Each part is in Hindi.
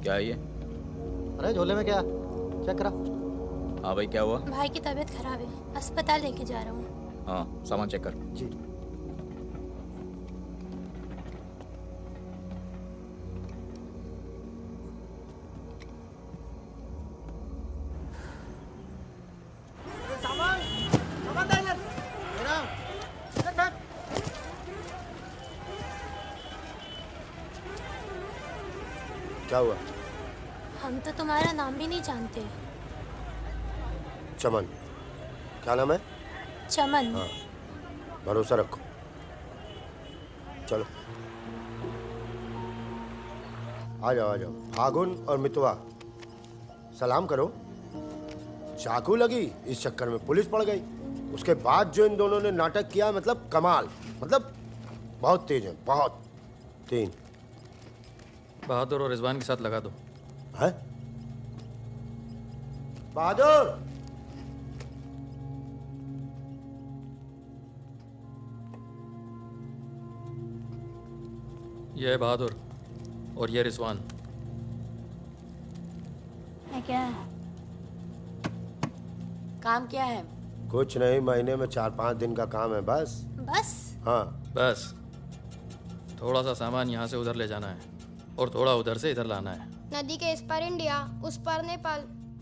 क्या है ये? अरे झोले में क्या? चेक करा। हाँ भाई, क्या हुआ? भाई की तबीयत खराब है, अस्पताल लेके जा रहा हूँ। हाँ, सामान चेक कर। जी। सामान सामान दे इधर। मेरा रख रख। क्या हुआ? हम तो तुम्हारा नाम भी नहीं जानते। चमन। क्या नाम है? चमन। हाँ, भरोसा रखो। चलो आ जाओ आ जाओ। फागुन और मितवा, सलाम करो। चाकू लगी, इस चक्कर में पुलिस पड़ गई। उसके बाद जो इन दोनों ने नाटक किया, मतलब कमाल, मतलब बहुत तेज है, बहुत। 3 बहादुर और रिजवान के साथ लगा दो। है? बहादुर! ये है बहादुर और ये रिजवान। है क्या? काम क्या है? कुछ नहीं, महीने में 4-5 दिन का काम है बस। बस? हाँ। बस थोड़ा सा सामान यहाँ से उधर ले जाना है और थोड़ा उधर से इधर लाना है। नदी के इस पार इंडिया, उस पार नेपाल।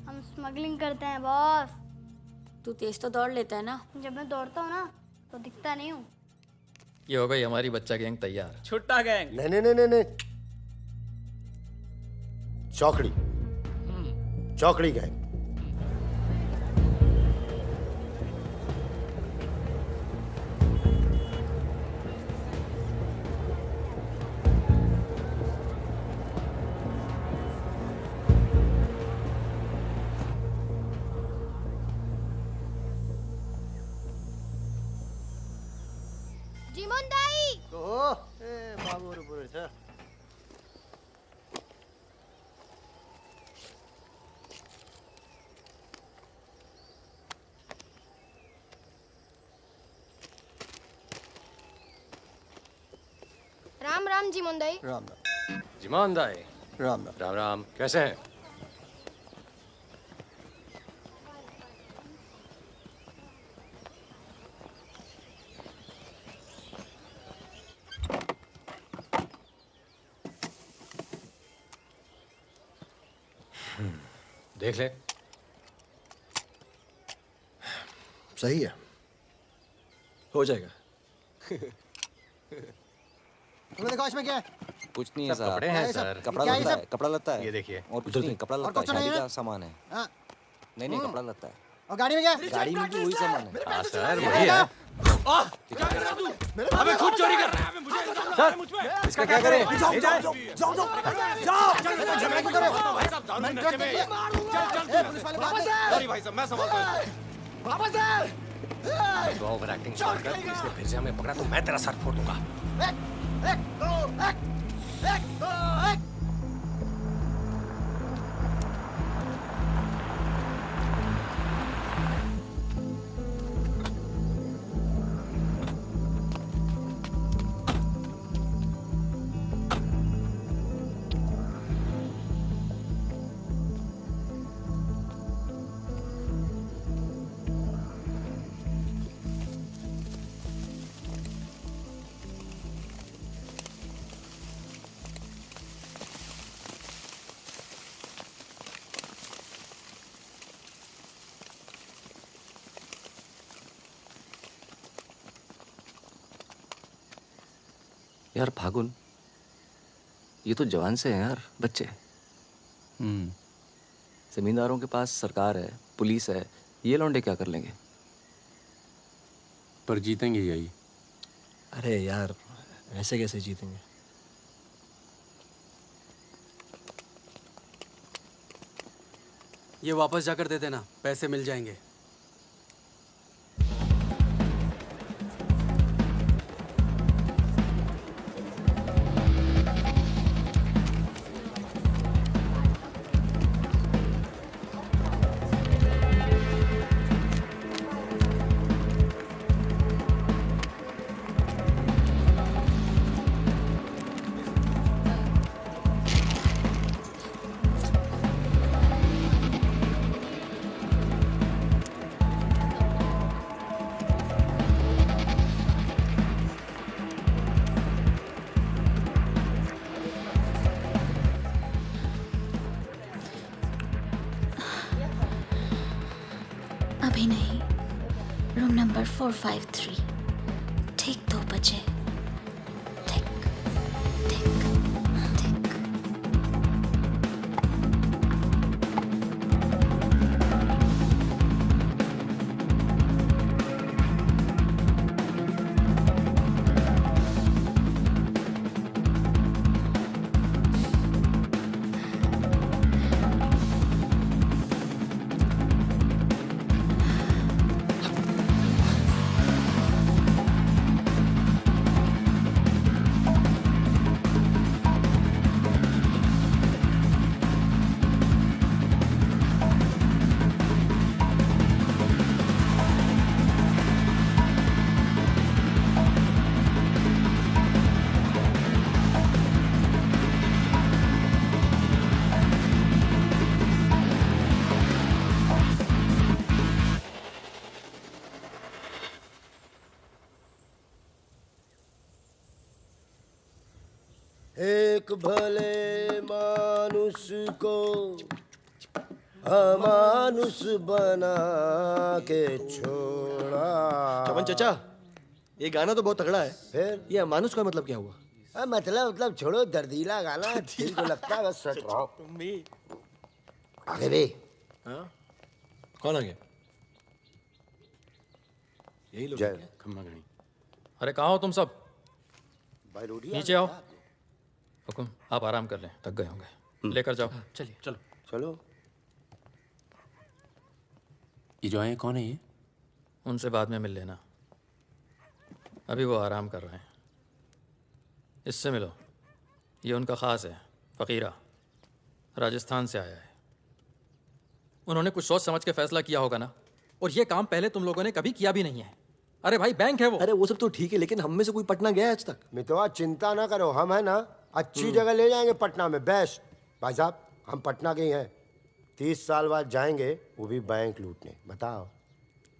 हम स्मगलिंग करते हैं बॉस। तू तेज तो दौड़ लेता है ना। जब मैं दौड़ता हूँ ना तो दिखता नहीं हूँ। ये हो गई हमारी बच्चा गैंग तैयार। छुट्टा गैंग। नहीं नहीं नहीं नहीं नहीं, चौकड़ी। चौकड़ी गैंग। जीमोन दाई। बाबू पूरे छ। राम राम जीमोन दाई। राम राम। जिमान दाई। राम राम। राम राम, कैसे हैं? देख ले। सही है, हो जाएगा। तुम्हें देखो इसमें क्या है? कुछ नहीं है सब सर। कपड़े क्या हैं है सब? सर। कपड़ा क्या है लत्ता सब? है, कपड़ा लत्ता है। ये देखिए। और कुछ उधर नहीं, कपड़ा और लत्ता है, कुछ नहीं शादी है? का सामान है। हाँ। नहीं नहीं, कपड़ा लत्ता है। और गाड़ी में क्या? गाड़ी में भी वही सामान है। हाँ सर, वही है। अबे खुद चोरी कर रहा है। सर, इसका क्या करें? जाओ जाओ जाओ जाओ जाओ जाओ। झगड़ा क्यों कर रहे हो? भाई साहब, दारू मैं नशे में। ट्रक ए, पुलिस वाले भाग गए। सॉरी भाई साहब, मैं संभालता हूँ। वापस आ। तो ओवर एक्टिंग छोड़ कर पुलिस ने फिर से हमें पकड़ा तो मैं तेरा सर फोड़ दूंगा। एक दो एक दो एक। यार फागुन, ये तो जवान से हैं यार, बच्चे। जमींदारों के पास सरकार है, पुलिस है, ये लौंडे क्या कर लेंगे? पर जीतेंगे यही। अरे यार, ऐसे कैसे जीतेंगे? ये वापस जाकर दे देना, पैसे मिल जाएंगे। अभी नहीं, रूम नंबर 453, ठीक 2 बजे। ठीक ठीक ठीक। एक भले मानुष को अमानुष बना के छोड़ा। चमन चचा, ये गाना तो बहुत तगड़ा है। फिर ये अमानुष का मतलब क्या हुआ? मतलब छोड़ो, दर्दीला गाना दिल को लगता है बस सट रहो। आगे भी हाँ? कौन आ गया? यही लोग जय। खम्मा गणी। अरे कहाँ हो तुम सब? भाई रोटी नीचे आओ। हुकुम, आप आराम कर लें, थक गए होंगे। लेकर जाओ। चलिए चलो। चलो। ये जो आए कौन है ये? उनसे बाद में मिल लेना, अभी वो आराम कर रहे हैं। इससे मिलो, ये उनका ख़ास है, फ़कीरा, राजस्थान से आया है। उन्होंने कुछ सोच समझ के फैसला किया होगा ना, और ये काम पहले तुम लोगों ने कभी किया भी नहीं है। अरे भाई, बैंक है वो। अरे वो सब तो ठीक है, लेकिन हम में से कोई पटना गया है आज तक? मितवा चिंता ना करो, हम है ना अच्छी जगह ले जाएंगे पटना में, बेस्ट। भाई साहब, हम पटना के ही हैं, 30 साल बाद जाएंगे, वो भी बैंक लूटने। बताओ,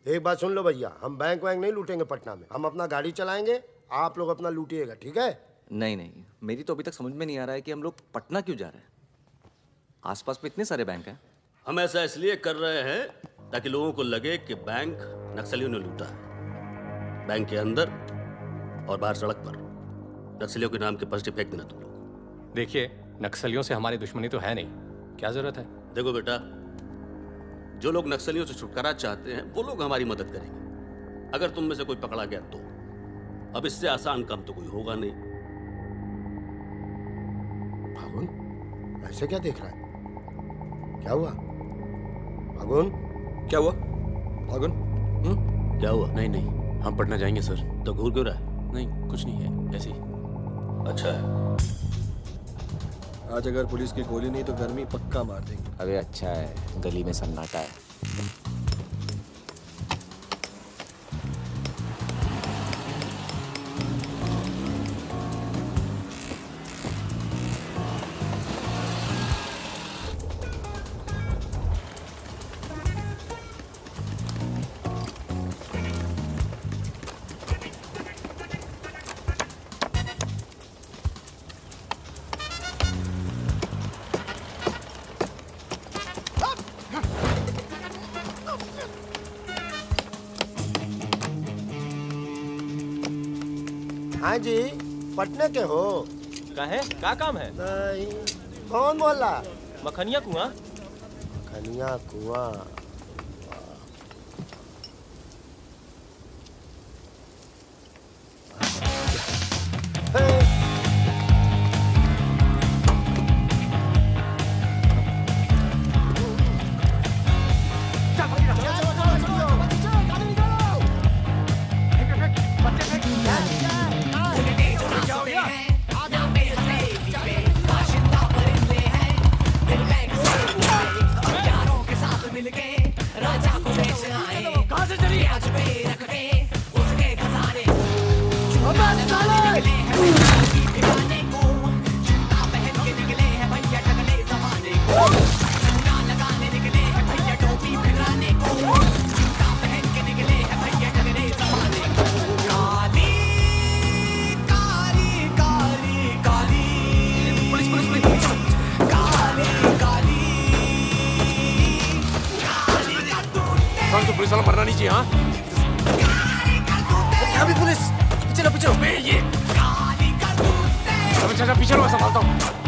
एक बात सुन लो भैया, हम बैंक वैंक नहीं लूटेंगे पटना में, हम अपना गाड़ी चलाएंगे, आप लोग अपना लूटिएगा, ठीक है? नहीं नहीं, मेरी तो अभी तक समझ में नहीं आ रहा है कि हम लोग पटना क्यों जा रहे हैं। आसपास में इतने सारे बैंक हैं। हम ऐसा इसलिए कर रहे हैं ताकि लोगों को लगे कि बैंक नक्सलियों ने लूटा है। बैंक के अंदर और बाहर सड़क पर नक्सलियों के नाम के पर्चे फेंक देना तुम लोग। देखिए, नक्सलियों से हमारी दुश्मनी तो है नहीं, क्या जरूरत है? देखो बेटा, जो लोग नक्सलियों से छुटकारा चाहते हैं वो लोग हमारी मदद करेंगे। अगर तुम में से कोई पकड़ा गया तो अब इससे आसान काम तो कोई होगा नहीं। फागुन, ऐसे क्या देख रहा है? क्या हुआ फागुन? क्या हुआ फागुन? क्या हुआ? नहीं नहीं, हम पटना जाएंगे सर। तो घूर क्यों रहा है? नहीं, कुछ नहीं है, ऐसे ही। अच्छा है। आज अगर पुलिस की गोली नहीं तो गर्मी पक्का मार देंगे। अरे अच्छा है, गली में सन्नाटा है। हाँ जी, पटना के हो? का है? का काम है? नहीं। कौन बोला? मखनिया कुआं। खनिया कुआं। मिल गए तो पुलिस वाला मरना नहीं चाहिए। हाँ अभी पुलिस पीछे लो, पीछे लो। ये अबे चाचा पीछे लो, मैं संभालता हूँ।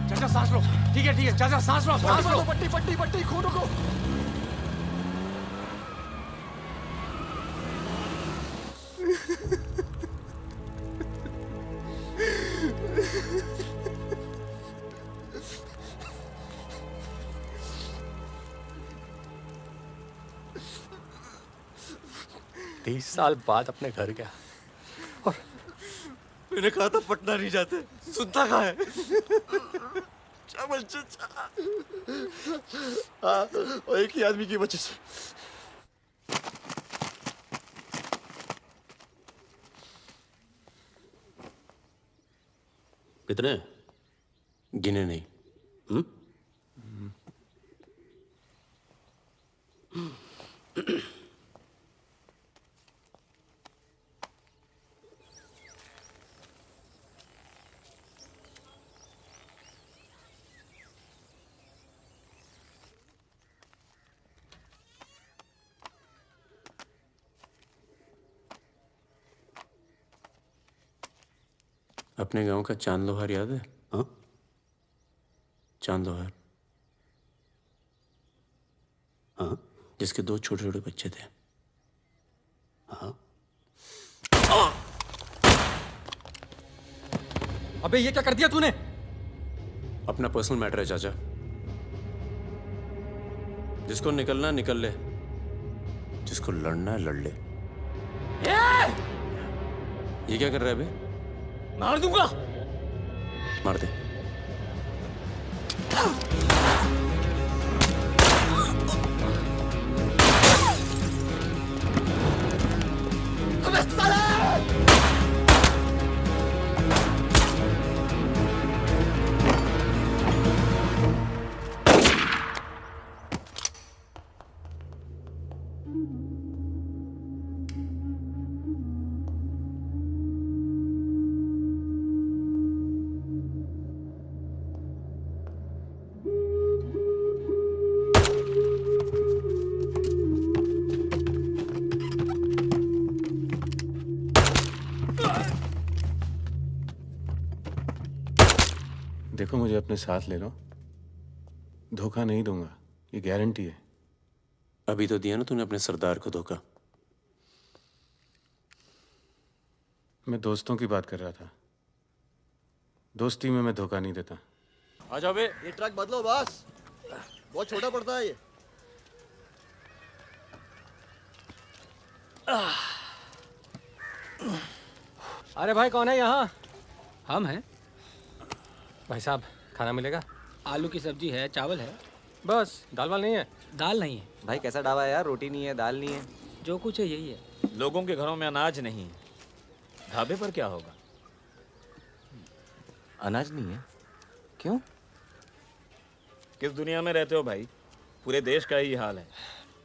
चाचा सांस लो। ठीक है चाचा सांस लो, सांस लो। पट्टी पट्टी पट्टी, खून को। तीस साल बाद अपने घर गया और मैंने कहा था पटना नहीं जाते, सुनता कहाँ है? चावल चाचा, और एक ही आदमी की वजह से। कितने? गिने नहीं। अपने गांव का चांद लोहार याद है? हाँ? चांद लोहार, हाँ? जिसके दो छोटे छोटे बच्चे थे। हाँ? अबे ये क्या कर दिया तूने? अपना पर्सनल मैटर है चाचा, जिसको निकलना निकल ले, जिसको लड़ना है लड़ ले। ये क्या कर रहा है बे? मार दूंगा। मार दे। देखो मुझे अपने साथ ले लो, धोखा नहीं दूंगा, ये गारंटी है। अभी तो दिया ना तूने अपने सरदार को धोखा। मैं दोस्तों की बात कर रहा था, दोस्ती में मैं धोखा नहीं देता। आ जाओ बे। ये ट्रक बदलो बस, बहुत छोटा पड़ता है ये। अरे भाई कौन है यहाँ? हम हैं। भाई साहब खाना मिलेगा? आलू की सब्जी है, चावल है, बस दाल वाल नहीं है? दाल नहीं है। भाई कैसा ढाबा है यार, रोटी नहीं है, दाल नहीं है। जो कुछ है यही है। लोगों के घरों में अनाज नहीं है, ढाबे पर क्या होगा? अनाज नहीं है? क्यों? किस दुनिया में रहते हो भाई? पूरे देश का ही हाल है।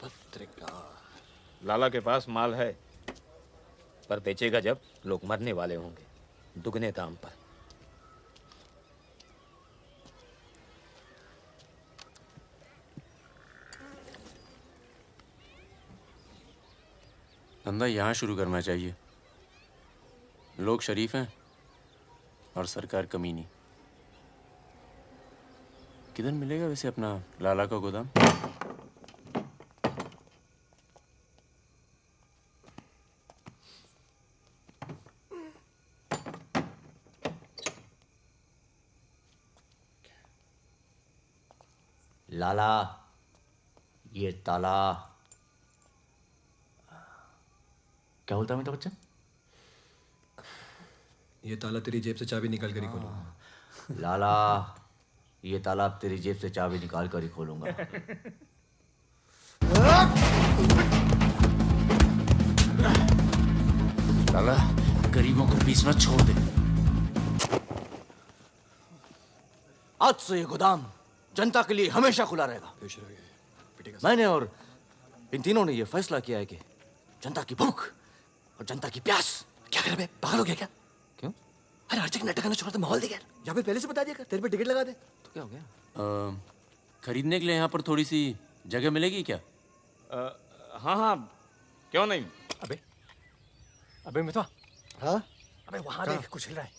पत्रकार लाला के पास माल है, पर बेचेगा जब? लोग मरने वाले होंगे दुगने दाम पर। धंधा यहाँ शुरू करना चाहिए। लोग शरीफ हैं और सरकार कमीनी। किधर मिलेगा वैसे अपना लाला का गोदाम? लाला, ये ताला। क्या बोलता है मेरा बच्चा? ये ताला तेरी जेब से चाबी निकाल कर ही खोलूंगा। लाला, ये ताला अब तेरी जेब से चाबी निकाल कर ही खोलूंगा। लाला, गरीबों को बीच में छोड़ दे। आज से ये गोदाम जनता के लिए हमेशा खुला रहेगा। मैंने और इन तीनों ने ये फैसला किया है कि जनता की भूख और जनता की प्यास। क्या कर रहे पागल हो गया क्या? क्यों? अरे हर जगह नाटक करना छोड़ा तो माहौल दे यार। यहाँ पे पहले से बता दिया कर, तेरे पे टिकट लगा दे तो क्या हो गया? खरीदने के लिए यहाँ पर थोड़ी सी जगह मिलेगी क्या? हाँ हाँ, क्यों नहीं। अबे अबे मितवा, हाँ अबे वहां देख कुछ हिल रहा है।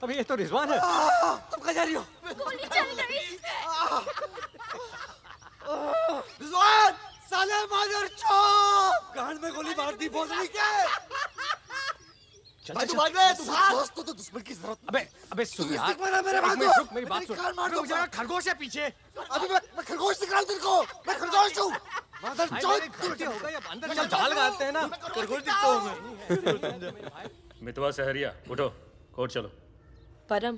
अबे ये तो रिजवान है। तुम कहाँ जा रही हो? गोली चल गई। रिजवान, साले मादर चौक! गांड में गोली मार दी, बोल रही क्या? भाई तू भाग ले, तू दोस्त तो दुश्मन की जरूरत। अबे सुन यार, मेरे बात रुक, मेरी बात सुन। मुझे लगा खरगोश है पीछे। अभी मैं खरगोश दिखा तेरे को। मैं खरगोश हूँ। मादर चौक! गलती हो गई, अब अंदर चल, जाल लगाते हैं ना। खरगोश दिखता हूँ मैं। मितवा सहरिया, उठो, कोर्ट चलो। परम,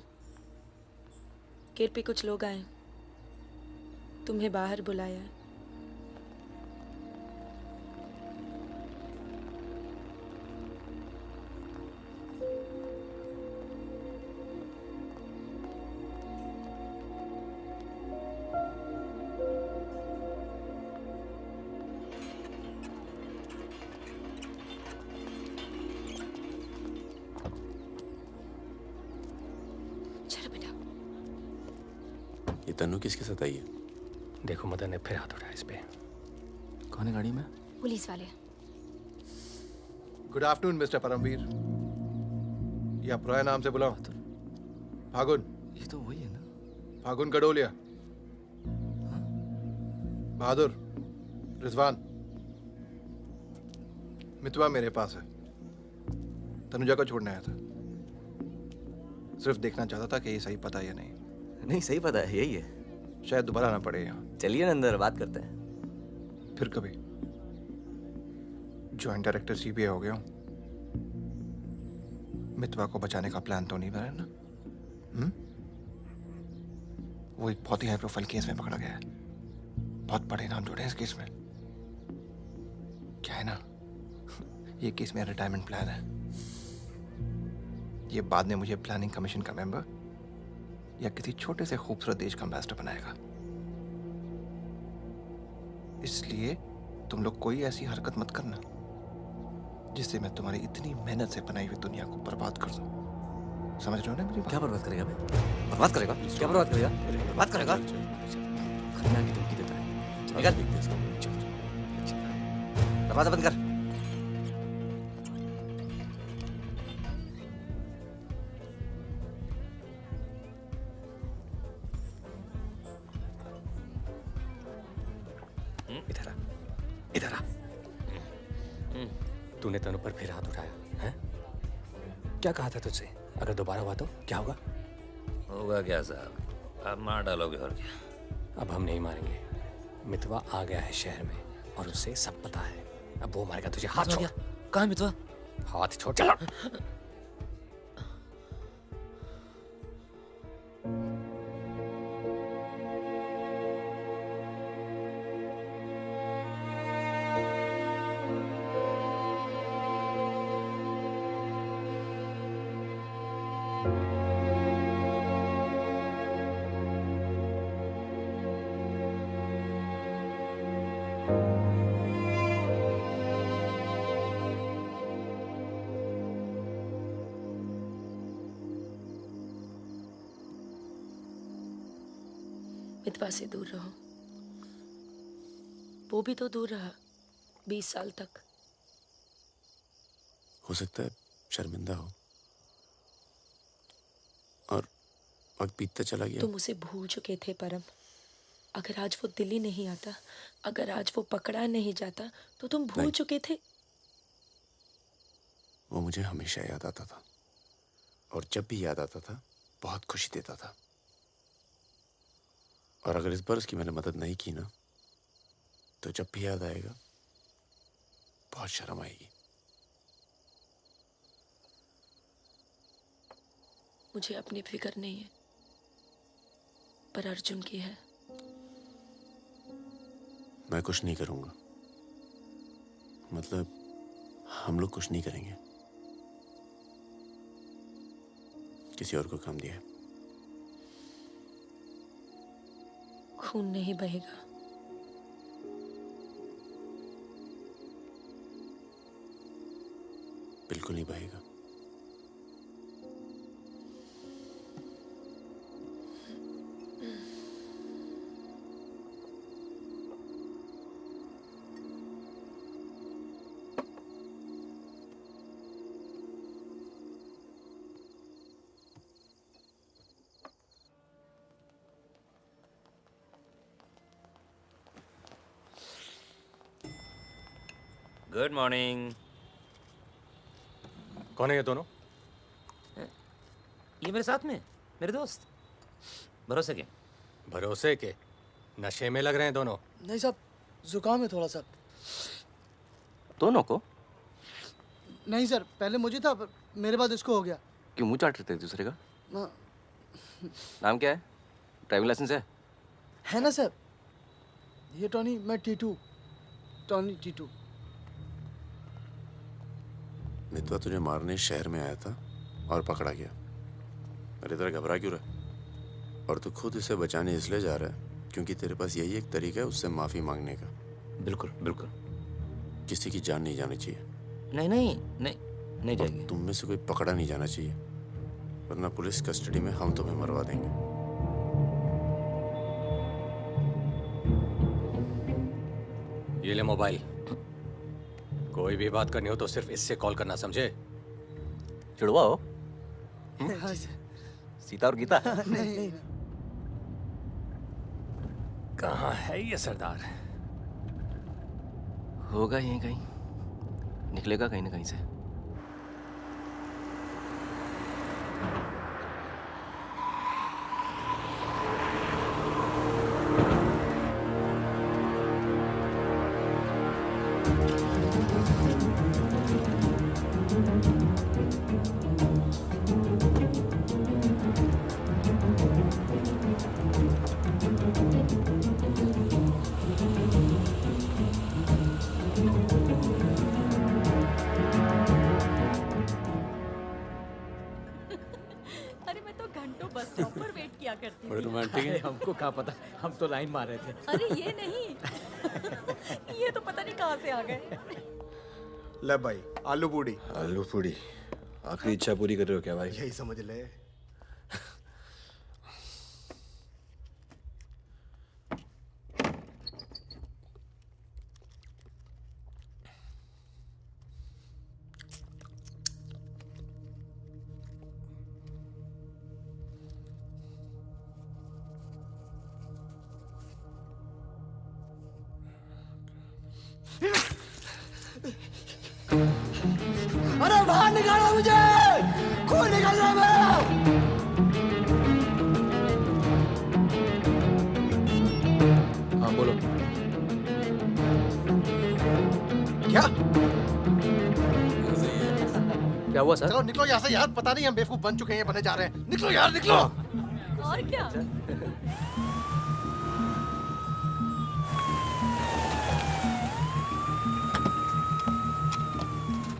गेट पे कुछ लोग आए, तुम्हें बाहर बुलाया है। ये तन्नू किसके साथ आई है? देखो मदन ने फिर हाथ उठाया इस पे। कौन है गाड़ी में? पुलिस वाले। Good afternoon mister Paramvir. या प्रोया नाम से बुलाओ। फागुन। ये तो वही है ना। फागुन गडोलिया। बहादुर, रिजवान। मितवा मेरे पास है। तनुजा को छोड़ने आया था। सिर्फ देखना चाहता था कि ये सही पता है या नहीं। नहीं, सही पता है, यही है। शायद दोबारा ना पड़े यहाँ। चलिए ना अंदर बात करते हैं। फिर कभी। जॉइंट डायरेक्टर सीबीआई हो गया हूँ। मितवा को बचाने का प्लान तो नहीं बना ना? वो एक बहुत ही हाई प्रोफाइल केस में पकड़ा गया है। बहुत बड़े नाम जुड़े हैं इस केस में। क्या है ना, ये केस मेरा रिटायरमेंट प्लान है। ये बाद में मुझे प्लानिंग कमीशन का मेंबर या किसी छोटे से खूबसूरत देश का एम्बेसडर बनाएगा। इसलिए तुम लोग कोई ऐसी हरकत मत करना जिससे मैं तुम्हारी इतनी मेहनत से बनाई हुई दुनिया को बर्बाद कर दूं। समझ रहे हो ना मेरी बात? क्या बर्बाद करेगा बे? बर्बाद करेगा? क्या बर्बाद करेगा? बर्बाद करेगा? खन्ना की धमकी देता है। निकल। दरवाजा बंद कर। इधर आ, इधर आ। तूने तनु पर फिर हाथ उठाया है? क्या कहा था तुझसे? अगर दोबारा हुआ तो क्या होगा? होगा क्या साहब, आप मार डालोगे और क्या? अब हम नहीं मारेंगे। मितवा आ गया है शहर में और उसे सब पता है। अब वो मारेगा तुझे। हाथ छोड़। कहाँ है मितवा? हाथ छोड़। चलो। मितवा से दूर रहो। वो भी तो दूर रहा 20 साल तक। हो सकता है शर्मिंदा हो और वक्त बीतता चला गया। तुम उसे भूल चुके थे परम। अगर आज वो दिल्ली नहीं आता, अगर आज वो पकड़ा नहीं जाता, तो तुम भूल चुके थे। वो मुझे हमेशा याद आता था और जब भी याद आता था बहुत खुशी देता था। और अगर इस बार उसकी मैंने मदद नहीं की ना, तो जब भी याद आएगा बहुत शर्म आएगी। मुझे अपनी फिक्र नहीं है, पर अर्जुन की है। मैं कुछ नहीं करूंगा, मतलब हम लोग कुछ नहीं करेंगे। किसी और को काम दिया है। खून नहीं बहेगा। बिल्कुल नहीं बहेगा। Good morning. कौन है ये दोनों? ये मेरे साथ में मेरे दोस्त। भरोसे के। भरोसे के? नशे में लग रहे हैं दोनों। नहीं साहब, जुकाम है थोड़ा सा। दोनों को? नहीं सर, पहले मुझे था, पर मेरे बाद इसको हो गया। क्यों मुंह चाट रहे थे एक दूसरे का? हाँ। नाम क्या है? ड्राइविंग लाइसेंस है ना सर? ये टॉनी, मैं टीटू। टॉनी टीटू। मितवा तुझे मारने शहर में आया था और पकड़ा गया। अरे तेरा घबरा क्यों रहा? और तू खुद इसे बचाने इसलिए जा रहा है क्योंकि तेरे पास यही एक तरीका है उससे माफी मांगने का। बिल्कुल बिल्कुल। किसी की जान नहीं जानी चाहिए। नहीं नहीं नहीं नहीं जाएगी। तुम में से कोई पकड़ा नहीं जाना चाहिए, वरना पुलिस कस्टडी में हम तुम्हें मरवा देंगे। ये ले मोबाइल। कोई भी बात करनी हो तो सिर्फ इससे कॉल करना, समझे? जुड़वा हो? हाँ सर। सीता और गीता? नहीं। कहाँ है ये सरदार? होगा यहीं कहीं, निकलेगा कहीं ना कहीं से। अरे मैं तो घंटों बस स्टॉप पर वेट किया करती बड़े थी। रोमांटिक है। हमको क्या पता, हम तो लाइन मार रहे थे। अरे ये नहीं ये तो पता नहीं कहाँ से आ गए। ले भाई, आलू पूड़ी। आलू पूड़ी? आखिरी इच्छा पूरी कर रहे हो क्या भाई? यही समझ ले। अरे बाहर निकालो मुझे, खून निकल रहा है मेरा। हाँ बोलो। क्या? क्या हुआ सर? चलो निकलो यहाँ से यार, पता नहीं हम बेवकूफ बन चुके हैं, बने जा रहे हैं। निकलो यार, निकलो। और क्या?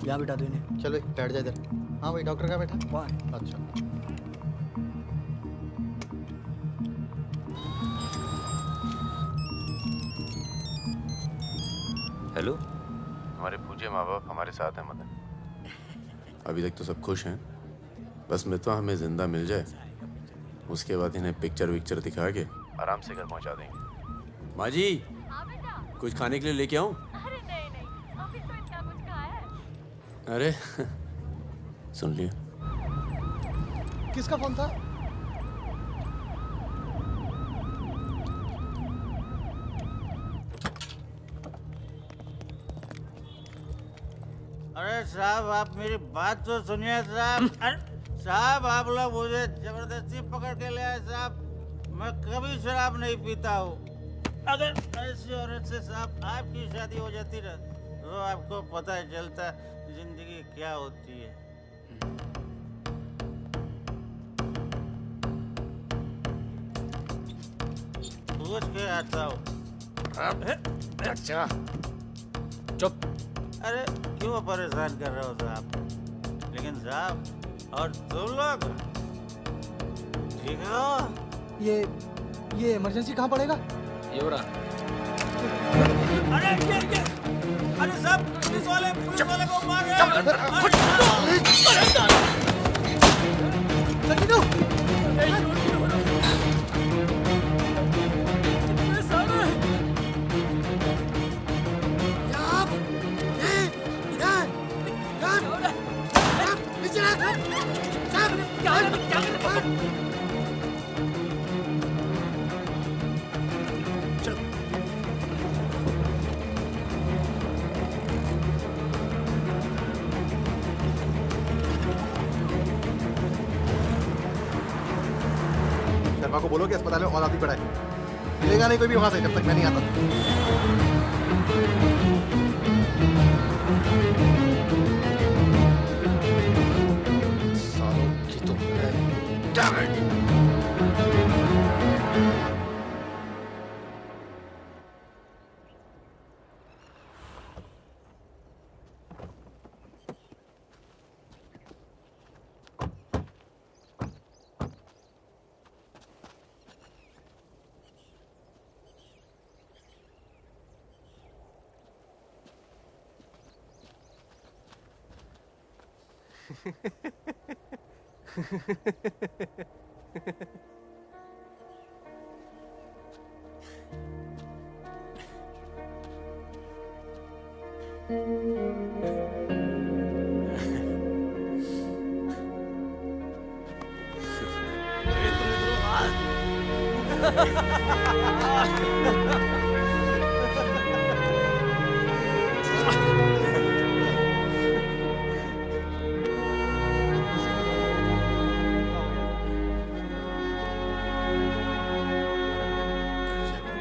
यहाँ बिठा दो इन्हें। चलो बैठ जा इधर। हाँ भाई, डॉक्टर का बैठा? वहाँ। अच्छा। हेलो। हमारे पूज्य माँ बाप हमारे साथ हैं मदन। अभी तक तो सब खुश हैं, बस मितवा हमें जिंदा मिल जाए, उसके बाद इन्हें पिक्चर विक्चर दिखा के आराम से घर पहुंचा देंगे। माँ जी, कुछ खाने के लिए लेके आऊं? अरे नहीं अभी तो इतना कुछ खाया है। अरे सुन लिया। किसका फोन था? अरे साहब, आप मेरी बात तो सुनिए साहब। अरे साहब, आप लोग मुझे जबरदस्ती पकड़ के ले आए साहब। मैं कभी शराब नहीं पीता हूँ। अगर ऐसी औरत से साहब आपकी शादी हो जाती ना, तो आपको पता चलता जिंदगी क्या होती है। पूछ के आता हूँ। अच्छा चुप। अरे क्यों परेशान कर रहे हो साहब? लेकिन साहब, और तुम लोग ठीक हो? ये इमरजेंसी कहाँ पड़ेगा? ये हो रहा। अरे साहब, पुलिस वाले को मार रहे शर्मा को बोलो कि अस्पताल में और आदमी पड़ा है। मिलेगा नहीं कोई भी वहां से जब तक मैं नहीं आता। सालों की तो Damn it!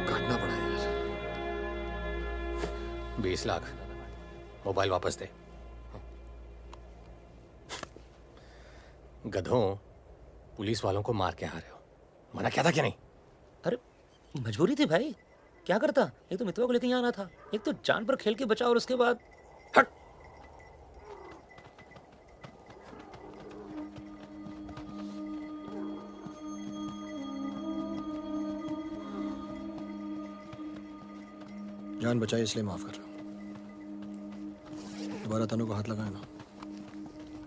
काटना पड़ा यार। 20 लाख मोबाइल वापस दे। गधों, पुलिस वालों को मार के आ रहे हो, मना क्या था कि नहीं? अरे मजबूरी थी भाई, क्या करता। एक तो मितवा को लेके यहाँ आना था, एक तो जान पर खेल के बचा, और उसके बाद हट। जान बचाई इसलिए माफ कर रहा हूँ। दोबारा तनु को हाथ लगाए ना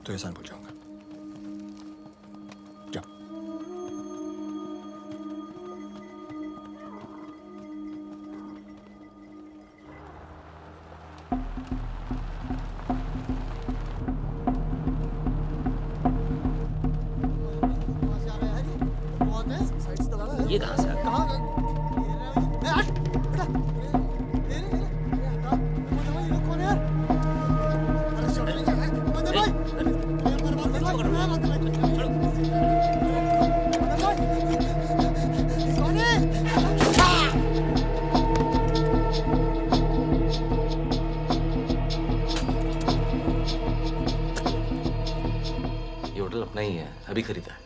तो एहसान भूल जाऊंगा। जाओ। ये कहाँ से आ गया? ये होटल अपना ही है, अभी खरीदा है।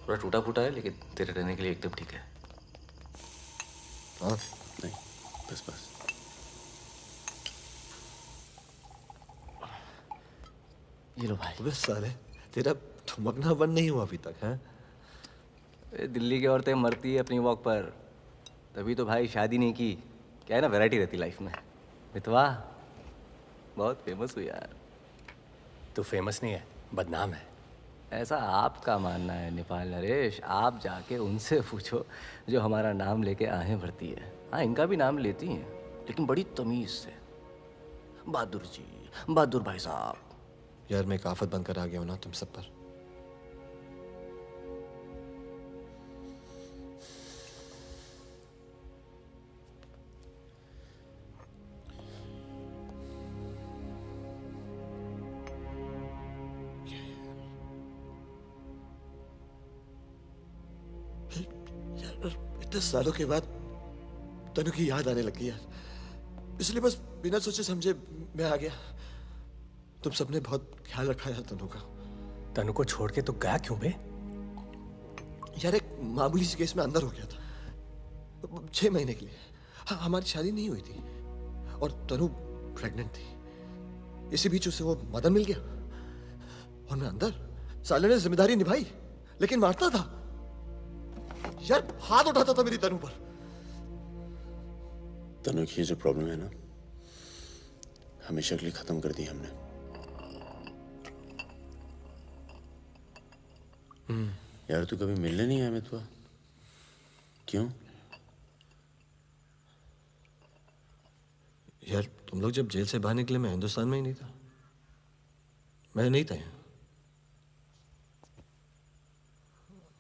थोड़ा टूटा फूटा है लेकिन तेरे रहने के लिए एकदम ठीक है। हाँ नहीं, बस ये लो भाई। अबे साले, तेरा थमकना बंद नहीं हुआ अभी तक है? दिल्ली की औरतें मरती है अपनी वॉक पर, तभी तो भाई शादी नहीं की। क्या है ना, वैरायटी रहती लाइफ में। मितवा बहुत फेमस हुई यार। तू फेमस नहीं है, बदनाम है। ऐसा आपका मानना है नेपाल नरेश। आप जाके उनसे पूछो जो हमारा नाम लेके आहें भरती है। हाँ, इनका भी नाम लेती हैं, लेकिन बड़ी तमीज से। बहादुर जी, बहादुर भाई साहब। यार मैं एक आफत बनकर आ गया हूं ना तुम सब पर। इतने सालों के बाद तनु की याद आने लगी यार, इसलिए बस बिना सोचे समझे मैं आ गया। तुम सबने बहुत ख्याल रखा यार तनु का। तनु को छोड़ के तो गया क्यों बे? यार एक मामूली सी केस में अंदर हो गया था 6 महीने के लिए। हाँ, हमारी शादी नहीं हुई थी और तनु प्रेग्नेंट थी। इसी बीच उसे वो मदन मिल गया और मैं अंदर। साले ने जिम्मेदारी निभाई लेकिन मारता था यार, हाथ उठाता था मेरी तनु पर। तनु की जो प्रॉब्लम है ना, हमेशा के लिए खत्म कर दी हमने। यार तू कभी मिलने नहीं आया मितवा? क्यों? यार तुम लोग जब जेल से बाहर निकले मैं हिंदुस्तान में ही नहीं था। मैं नहीं था यहाँ।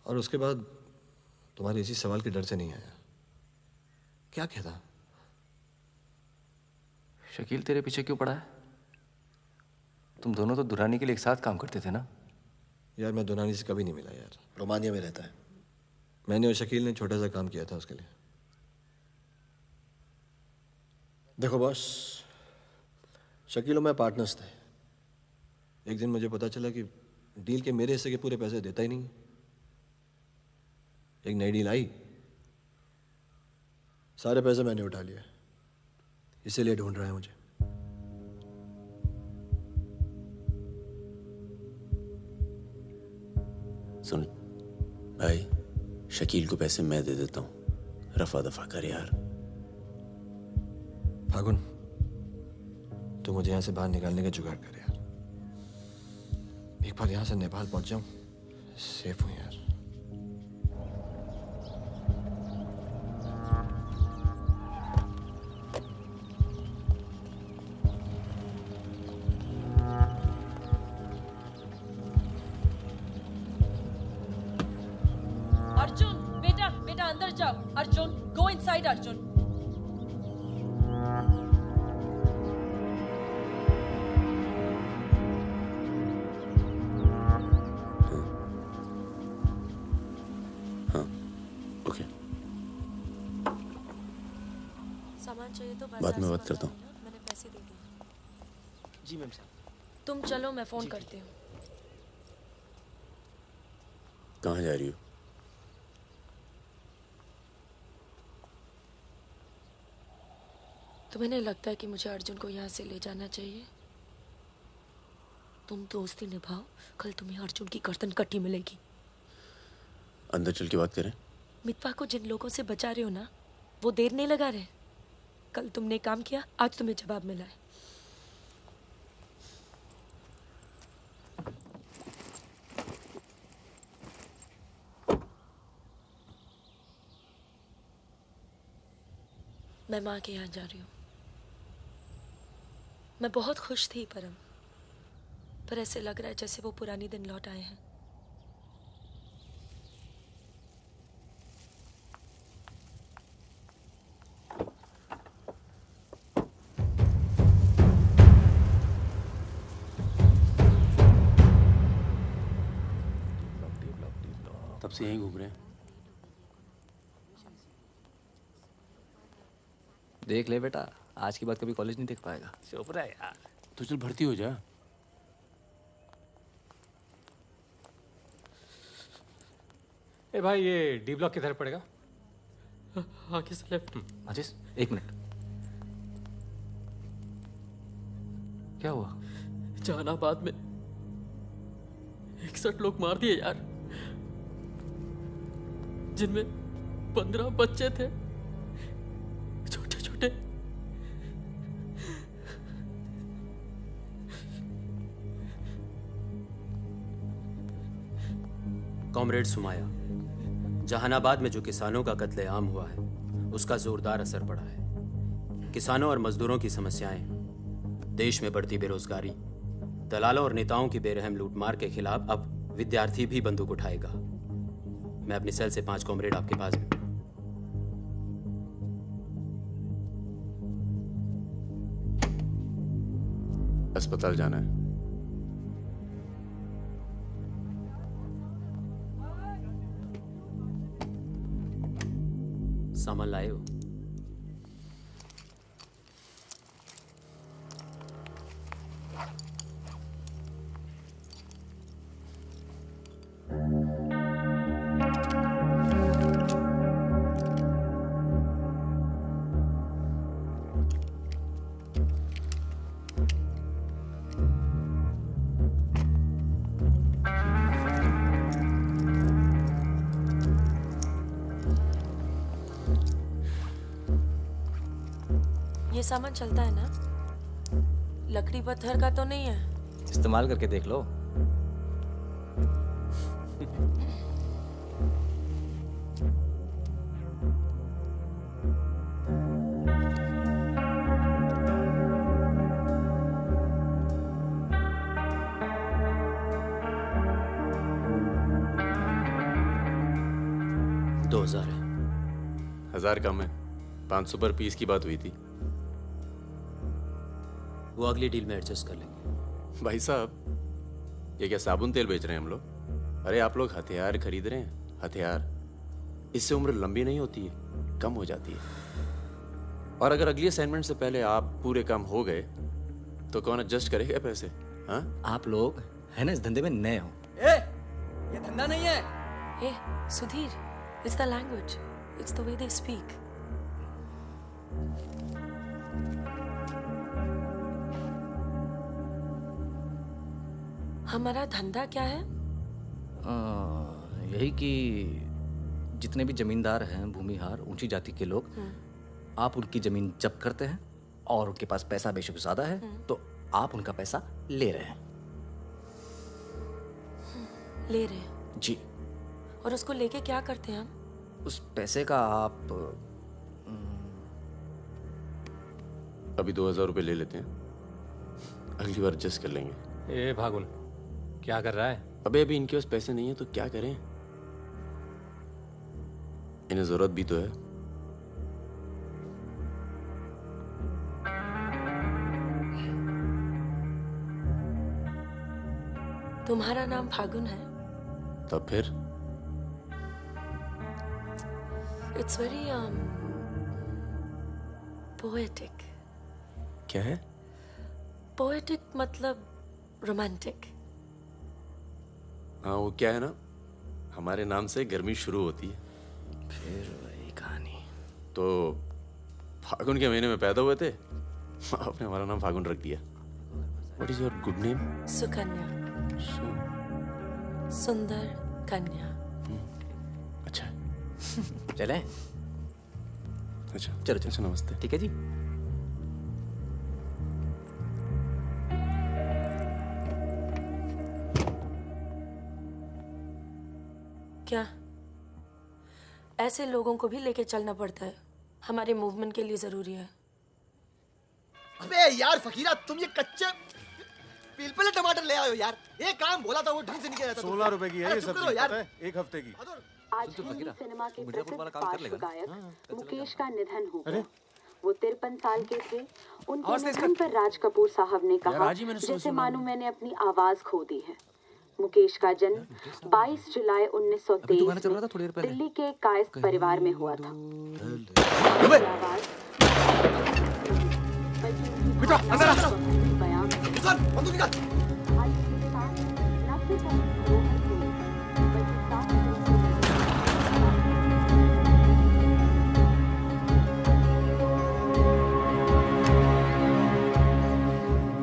और उसके बाद तुम्हारे इसी सवाल के डर से नहीं आया। क्या कहता? शकील तेरे पीछे क्यों पड़ा है? तुम दोनों तो दुरानी के लिए एक साथ काम करते थे ना? यार मैं दुरानी से कभी नहीं मिला यार, रोमानिया में रहता है। मैंने और शकील ने छोटा सा काम किया था उसके लिए। देखो बॉस, शकील और मैं पार्टनर्स थे। एक दिन मुझे पता चला कि डील के मेरे हिस्से के पूरे पैसे देता ही नहीं। एक नई डील आई, सारे पैसे मैंने उठा लिए, इसीलिए ढूंढ रहा है मुझे। सुन भाई, शकील को पैसे मैं दे देता हूँ, रफा दफा कर यार। फागुन, तू मुझे यहाँ से बाहर निकालने का जुगाड़ कर यार। एक बार यहाँ से नेपाल पहुंच जाऊं, सेफ हूँ यार। अर्जुन, बेटा बेटा अंदर जाओ। Arjun, go inside Arjun. सामान चाहिए तो बाद में बात करता हूँ। मैंने पैसे दे दिए। जी मैम साहब। तुम चलो, मैं फोन करती हूँ। कहाँ जा रही हो? तुम्हें नहीं लगता है कि मुझे अर्जुन को यहाँ से ले जाना चाहिए? तुम दोस्ती निभाओ, कल तुम्हें अर्जुन की गर्दन कटी मिलेगी। अंदर चल के बात करें। मितवा को जिन लोगों से बचा रहे हो ना, वो देर नहीं लगा रहे। कल तुमने काम किया, आज तुम्हें जवाब मिला है। मैं माँ के यहाँ जा रही हूँ। मैं बहुत खुश थी परम, पर ऐसे लग रहा है जैसे वो पुरानी दिन लौट आए हैं। तब से यहीं घूम रहे हैं। देख ले बेटा, आज के बाद कभी कॉलेज नहीं देख पाएगा। चुप रहा यार। तो चल भर्ती हो जा। ए भाई, ये डी ब्लॉक किधर पड़ेगा? आगे से लेफ्ट। आजिस, एक मिनट। क्या हुआ? जहानाबाद में 61 लोग मार दिए यार, जिनमें 15 बच्चे थे, छोटे छोटे। कॉमरेड सुमाया, जहानाबाद में जो किसानों का कत्लेआम हुआ है उसका जोरदार असर पड़ा है। किसानों और मजदूरों की समस्याएं, देश में बढ़ती बेरोजगारी, दलालों और नेताओं की बेरहम लूटमार के खिलाफ अब विद्यार्थी भी बंदूक उठाएगा। मैं अपनी सेल से 5 कॉमरेड आपके पास भी। अस्पताल जाना है। सामान लाए हो? ये सामान चलता है ना? लकड़ी पत्थर का तो नहीं है? इस्तेमाल करके देख लो। दो 2000 है। 1000 कम है, 500 पर पीस की बात हुई थी। वो अगली डील में एडजस्ट कर लेंगे। भाई साहब, ये क्या साबुन तेल बेच रहे हैं हम लोग? अरे आप लोग हथियार खरीद रहे हैं, हथियार। इससे उम्र लंबी नहीं होती है, कम हो जाती है। और अगर अगली असाइनमेंट से पहले आप पूरे काम हो गए तो कौन एडजस्ट करेगा पैसे? हाँ, आप लोग है ना इस धंधे में नए हो। ये धंधा नहीं है। Hey, Sudhir, it's the language. It's the way they speak. हमारा धंधा क्या है? यही कि जितने भी जमींदार हैं, भूमिहार, ऊंची जाति के लोग, आप उनकी जमीन जब्त करते हैं और उनके पास पैसा बेशक ज्यादा है तो आप उनका पैसा ले रहे हैं। ले रहे हैं? जी। और उसको लेके क्या करते हैं हम? उस पैसे का आप अभी 2000 रुपये ले लेते हैं, अगली बार एडजस्ट कर लेंगे। ए भागुन, क्या कर रहा है? अभी इनके पास पैसे नहीं है तो क्या करें? इन्हें जरूरत भी तो है। तुम्हारा नाम फागुन है? तब फिर It's very poetic. क्या है? Poetic मतलब romantic. हाँ, वो क्या है ना, हमारे नाम से गर्मी शुरू होती है। फिर वही कहानी। तो फागुन के महीने में पैदा हुए थे, आपने हमारा नाम फागुन रख दिया। What is your good name? Sukanya. सुंदर कन्या। अच्छा। चलें? अच्छा चलो अच्छा, नमस्ते। ठीक है जी। क्या ऐसे लोगों को भी लेके चलना पड़ता है? हमारे मूवमेंट के लिए जरूरी है। अबे यार फकीरा, तुम ये कच्चे पिलपिले टमाटर ले आयो यार। ये काम बोला था वो ढंग से नहीं किया जाता। 16 रुपए की है ये सब्जी, पता है? एक हफ्ते की। आज हिंदी सिनेमा के प्रसिद्ध पार्श्व गायक मुकेश का निधन हो गया। वो 53 साल के थे। उनके निधन पर राज कपूर साहब ने कहा, जैसे मानो मैंने अपनी आवाज खो दी है। मुकेश का जन्म 22 जुलाई 1923 में दिल्ली के कायस्थ परिवार में हुआ था।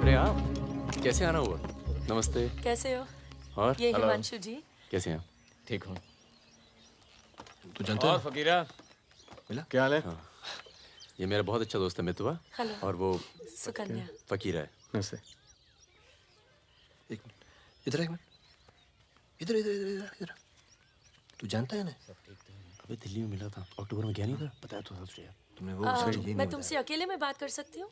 अरे आप कैसे आना हुआ? नमस्ते। कैसे हो? और ये हिमांशु जी। कैसे हैं? ठीक हूँ। तू जानता है? और फकीरा, मिला? क्या हाल है? हाँ। ये मेरा बहुत अच्छा दोस्त है मितवा। हेलो। और वो सुकन्या। फकीर है। नमस्ते। एक मिनट, इधर एक मिनट, इधर इधर इधर इधर। तू जानता है ना? अबे दिल्ली में मिला था, अक्टूबर में गया नहीं था, बताया तो था तुझे। तुमने वो ये नहीं मैं तुमसे अकेले में बात कर सकती हूँ?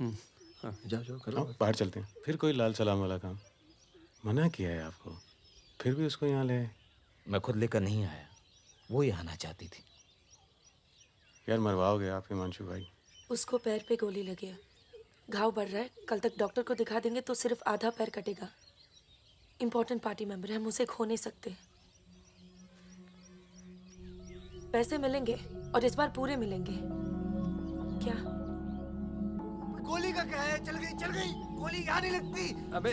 जाओ जाओ करो। बाहर चलते हैं। फिर कोई लाल सलाम वाला काम। मना किया है आपको, फिर भी उसको यहाँ ले आए। मैं खुद लेकर नहीं आया, वो ही आना चाहती थी। यार मरवाओगे आप हिमांशु भाई। उसको पैर पे गोली लगी है, घाव बढ़ रहा है। कल तक डॉक्टर को दिखा देंगे तो सिर्फ आधा पैर कटेगा। इम्पोर्टेंट पार्टी मेंबर है, हम उसे खो नहीं सकते। पैसे मिलेंगे और इस बार पूरे मिलेंगे। क्या गोली का क्या है? चल गई गोली यहाँ नहीं लगती,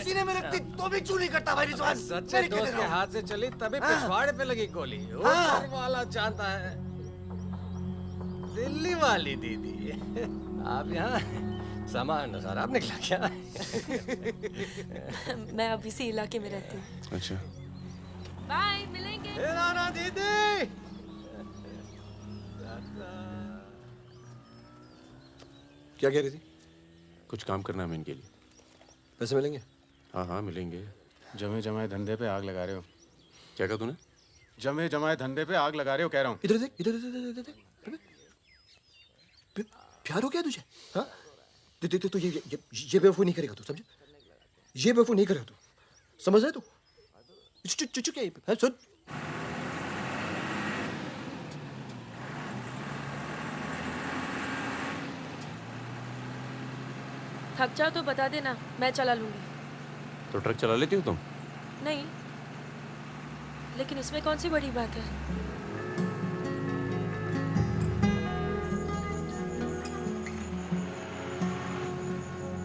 सीने में लगती तो भी चू नहीं करता भाई रिजवान। सच्चे दोस्त के हाथ से चली तभी पिछवाड़े पे लगी गोली। ऊपर वाला जानता है। दिल्ली वाली दीदी, आप यहाँ सामान खराब निकला क्या? मैं अब इसी इलाके में रहती हूँ। अच्छा, बाय, मिलेंगे। राना दीदी। क्या कह रही थी? कुछ काम करना है इनके लिए। पैसे मिलेंगे? हाँ मिलेंगे। जमे जमाए धंधे पे आग लगा रहे हो। क्या कहा तूने? जमे जमाए धंधे पे आग लगा रहे हो कह रहा हूँ। इधर देख, इधर देख। प्यार हो गया तुझे? हाँ? तो ये बेवकूफ़ नहीं करेगा तू, समझे? ये बेवकूफ़ नहीं करेगा तू, समझ रहा है तू? चुप क्या है? सुन, थक जाओ तो बता देना, मैं चला लूंगी। तो ट्रक चला लेती हो तुम? नहीं, लेकिन इसमें कौन सी बड़ी बात है?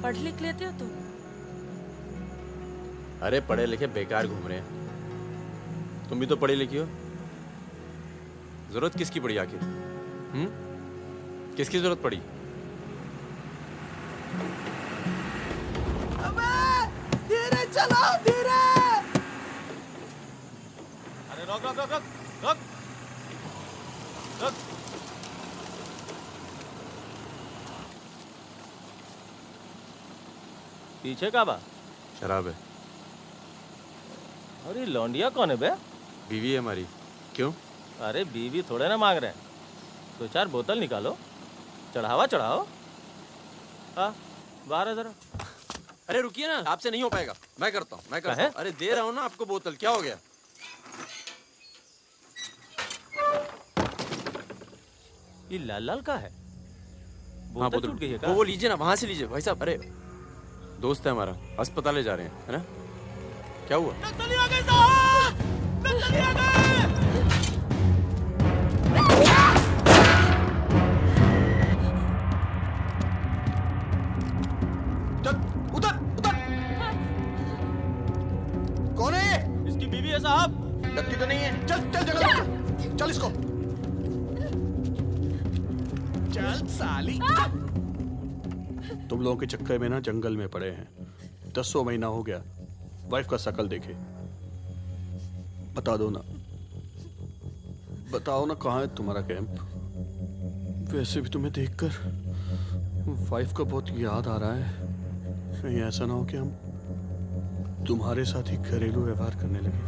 पढ़ लिख लेते हो तुम? अरे पढ़े लिखे बेकार घूम रहे हैं। तुम भी तो पढ़ी लिखी हो। जरूरत किसकी पड़ी आखिर? किसकी जरूरत पड़ी? धीरे चलाओ, धीरे। अरे रोक रोक रोक रोक रोक। पीछे का बा? शराब है। अरे लौंडिया कौन है बे? बीवी है हमारी। क्यों? अरे बीवी थोड़े ना मांग रहे हैं, 2-4 बोतल निकालो, चढ़ावा चढ़ाओ। हाँ, बाहर है जरा। अरे रुकिए ना, आपसे नहीं हो पाएगा। मैं करता हूँ। अरे दे रहा हूँ ना आपको बोतल, क्या हो गया? ये लाल लाल का है? हाँ, बोतल टूट गई है क्या? वो लीजिए ना, वहां से लीजिए भाई साहब। अरे दोस्त है हमारा, अस्पताल ले जा रहे हैं, है ना? क्या हुआ? नक्सली आ गए साहब! नक्सली आ गए! चल, उतर! कौन है? इसकी बीवी है साहब। लगती तो नहीं है। चल जगह, चल इसको। चल साली। तुम लोगों के चक्कर में ना जंगल में पड़े हैं। 10 महीना हो गया, वाइफ का शकल देखे। बता दो ना, बताओ ना कहाँ है तुम्हारा कैंप? वैसे भी तुम्हें देखकर वाइफ का बहुत याद आ रहा है। कहीं ऐसा ना हो कि हम तुम्हारे साथ ही घरेलू व्यवहार करने लगे।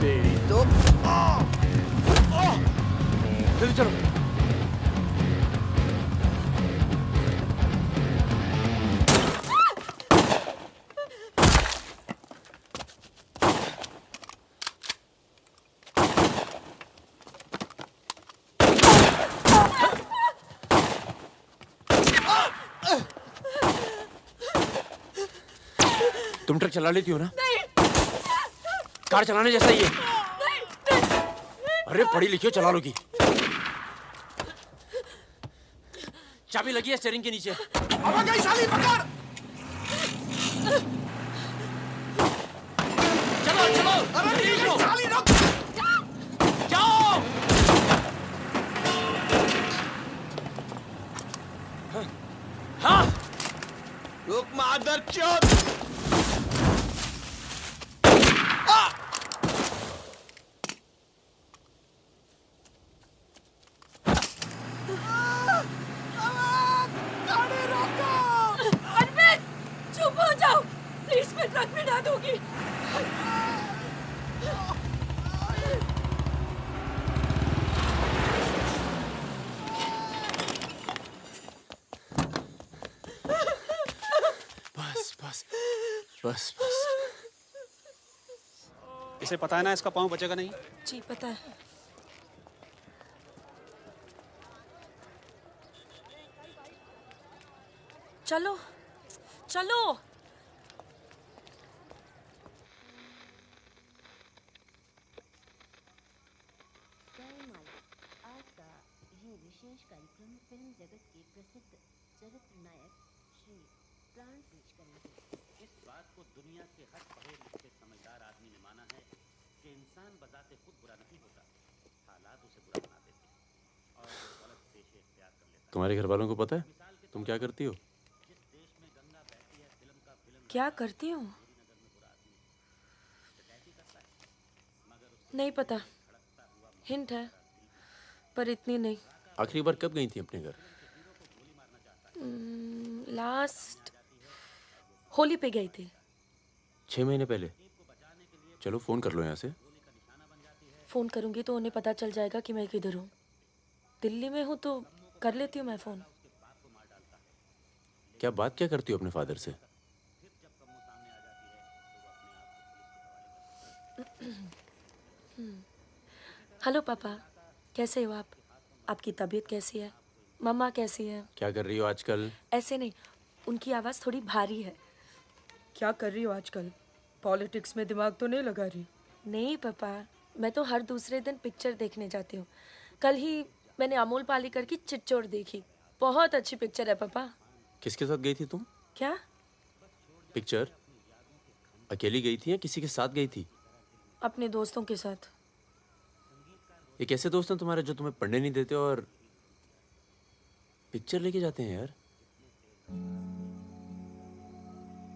तेरी तो जल्दी चलो। तुम ट्रक चला लेती हो ना? कार चलाने जैसा ही है। अरे पढ़ी लिखी हो, चला लोगी। चाबी लगी है स्टीयरिंग के नीचे। अब गई साली, पकड़! चलो चलो। अरे साली रुक! जाओ। हाँ! रुक मादर चोद! बस बस। इसे पता है ना इसका पाँव बचेगा नहीं। जी पता है। चलो चलो। आज का ये विशेष कार्यक्रम फिल्म जगत के प्रसिद्ध चरित्र नायक श्री प्राण पेश करेंगे। इस बात को दुनिया के हर पढ़े लिखे समझदार आदमी ने माना है कि इंसान बजाते खुद बुरा नहीं होता, हालात उसे बुरा बना देते हैं और वो गलत पेशे इख्तियार कर लेता है। तुम्हारे घर वालों को पता है तुम क्या करती हो? क्या करती हूँ? नहीं पता, हिंट है पर इतनी नहीं। आखिरी बार कब गई थी अपने घर? लास्ट होली पे गई थी। 6 महीने पहले। चलो फोन कर लो यहाँ से। फोन करूंगी तो उन्हें पता चल जाएगा कि मैं किधर हूँ। दिल्ली में हूँ तो कर लेती हूँ मैं फोन। क्या बात क्या करती हो अपने फादर से? हेलो पापा, कैसे हो आप? आपकी तबीयत कैसी है? मम्मा कैसी है? क्या कर रही हो आजकल? ऐसे नहीं, उनकी आवाज़ थोड़ी भारी है। क्या कर रही हो आजकल? पॉलिटिक्स में दिमाग तो नहीं लगा रही? नहीं पापा, मैं तो हर दूसरे दिन पिक्चर देखने जाती हूँ। कल ही मैंने अमोल पालेकर की चिट्चोर देखी। बहुत अच्छी पिक्चर है पापा। किसके साथ गई थी तुम? क्या? पिक्चर अकेली गई थी या किसी के साथ गई थी? अपने दोस्तों के साथ। ये कैसे दोस्त हैं तुम्हारे जो तुम्हें पढ़ने नहीं देते और पिक्चर लेके जाते हैं यार?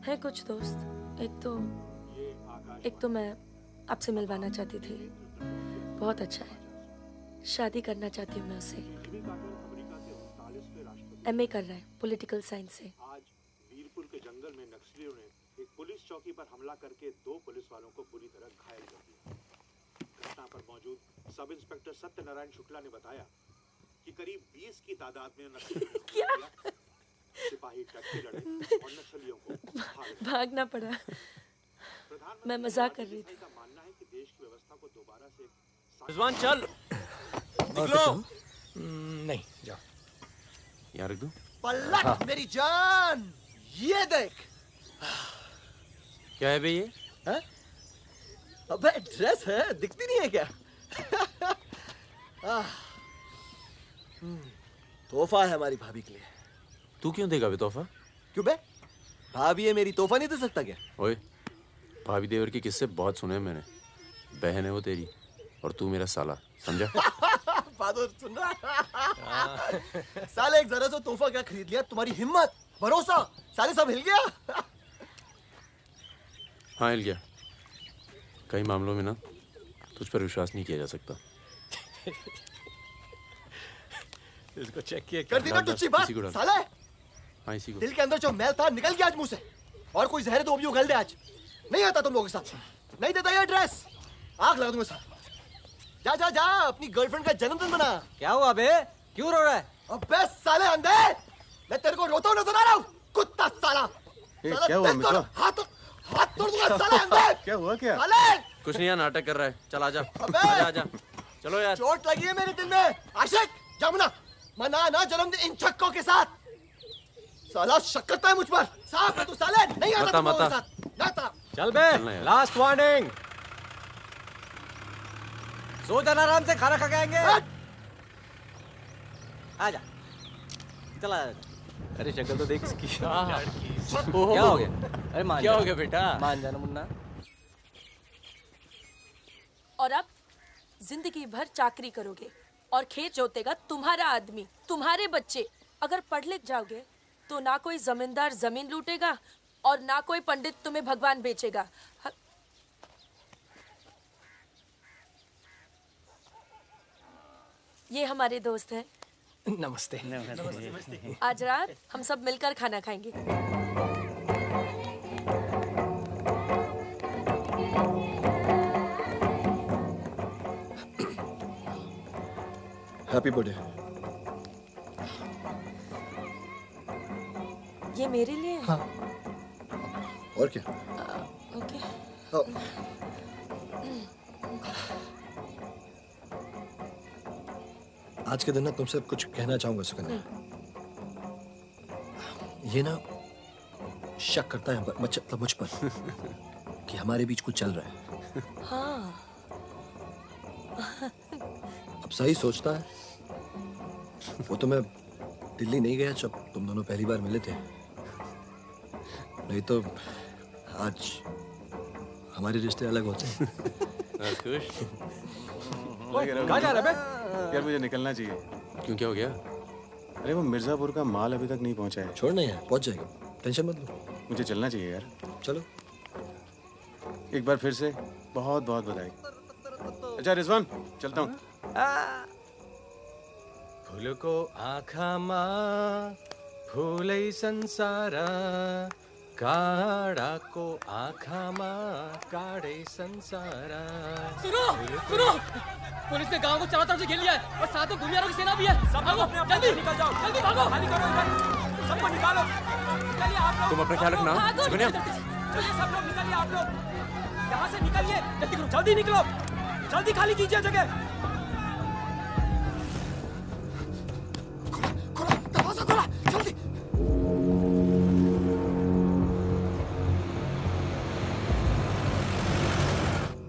है कुछ दोस्त। एक तो मैं आपसे मिलवाना चाहती थी। बहुत अच्छा है। शादी करना चाहती हूँ मैं उससे। MA कर रहा है पॉलिटिकल साइंस से। आज वीरपुर के जंगल में नक्सलियों ने एक पुलिस चौकी पर हमला करके 2 पुलिस वालों को बुरी तरह घायल कर दिया। घटना पर मौजूद सब इंस्पेक्टर सत्यनारायण शुक्ला ने बताया कि करीब 20 की तादाद में नक्सलियों सिपाही टक्के लड़े और नक्सलियों को भागना पड़ा। मैं मजाक कर रही थी। मानना है कि देश की व्यवस्था को दोबारा से रिजवान चल निकलो। नहीं जाओ। यहाँ रख दो। पलट मेरी जान, ये देख। क्या है बे ये? है? अबे ड्रेस है, दिखती नहीं है क्या? तोहफा है हमारी भाभी के लिए। तू क्यों देगा बे तोहफा? क्यों बे? भाभी है मेरी, तोहफा नहीं दे सकता क्या? ओए, भाभी देवर के किस्से बहुत सुने हैं मैंने। बहन है वो तेरी और तू मेरा साला, समझा? बहादुर सुन रहा? साले एक जरा सा तोहफा क्या खरीद लिया? तुम्हारी हिम्मत, भरोसा, साले सब हिल गया। हाँ हिल गया। कई मामलों में ना तुझ पर विश्वास नहीं किया जा सकता। इसको चेक किया कर दी ना तुझी बात साले। हाँ इसी को। दिल के अंदर जो मैल था निकल गया आज मुंह से। और कोई जहर तो भी उगल दे आज। नहीं आता तुम लोगों के साथ। नहीं देता ये ड्रेस, आग लगा दूंगा साथ। जा जा जा अपनी गर्लफ्रेंड का जन्मदिन मना। क्या हुआ बे? क्यों रो रहा है? अबे साले अंधे, मैं तेरे को रोता हुआ नजर आ रहा हूँ। कुत्ता साला। क्या हुआ मित्रा? हाथ तोड़ दूंगा साले अंधे। क्या हुआ क्या? साले कुछ नहीं यार, नाटक कर रहा है। चल आजा आजा आजा। चलो यार। चोट लगी है मेरे दिल में। आशिक जमुना मना ना जन्मदिन इन छक्कों के साथ। साला शक करता है मुझ पर। साफ है तू साले। नहीं आता तुम लोगों के साथ। नाता। चल बे, लास्ट वार्निंग। सो जाना आराम से, खाना खा के आएंगे। आजा चला। अरे शक्ल तो देख इसकी। क्या हो गया? अरे मान क्या जा। हो गया बेटा? मान जाना मुन्ना। और अब जिंदगी भर चाकरी करोगे और खेत जोतेगा तुम्हारा आदमी, तुम्हारे बच्चे। अगर पढ़ लिख जाओगे तो ना कोई जमींदार जमीन लूटेगा और ना कोई पंडित तुम्हें भगवान बेचेगा। ये हमारे दोस्त हैं। नमस्ते। आज रात हम सब मिलकर खाना खाएंगे। Happy birthday. ये मेरे लिए है। हाँ। और क्या? आज के दिन ना तुमसे कुछ कहना चाहूंगा सुकन्या। ये ना शक करता है मतलब मुझ पर कि हमारे बीच कुछ चल रहा है। हाँ। अब सही सोचता है। वो तो मैं दिल्ली नहीं गया जब तुम दोनों पहली बार मिले थे, नहीं तो आज हमारे रिश्ते अलग होते हैं। कहाँ जा रहा है बे? यार मुझे निकलना चाहिए। क्यों, क्या हो गया? अरे वो मिर्जापुर का माल अभी तक नहीं पहुंचा है। छोड़ना यार, पहुंच जाएगा, टेंशन मत लो। मुझे चलना चाहिए यार। चलो। एक बार फिर से बहुत बहुत बधाई। अच्छा रिजवान, चलता हूँ। फूलको आँखामा फुलै संसार, काँडाको आँखामा काँडै संसार। सुनो सुनो, पुलिस ने गांव को चारों तरफ से घेर लिया है और साथ में भूमियारों की सेना भी है। सब भागो, जल्दी निकल जाओ, जल्दी भागो, खाली करो इधर, सबको निकालो। चलिए आप लोग, तुम अपना ख्याल रखना। चलिए सब लोग निकलिए, आप लोग यहाँ से निकलिए, जल्दी करो, जल्दी निकलो, जल्दी खाली कीजिए जगह। दरवाजा खोला, जल्दी।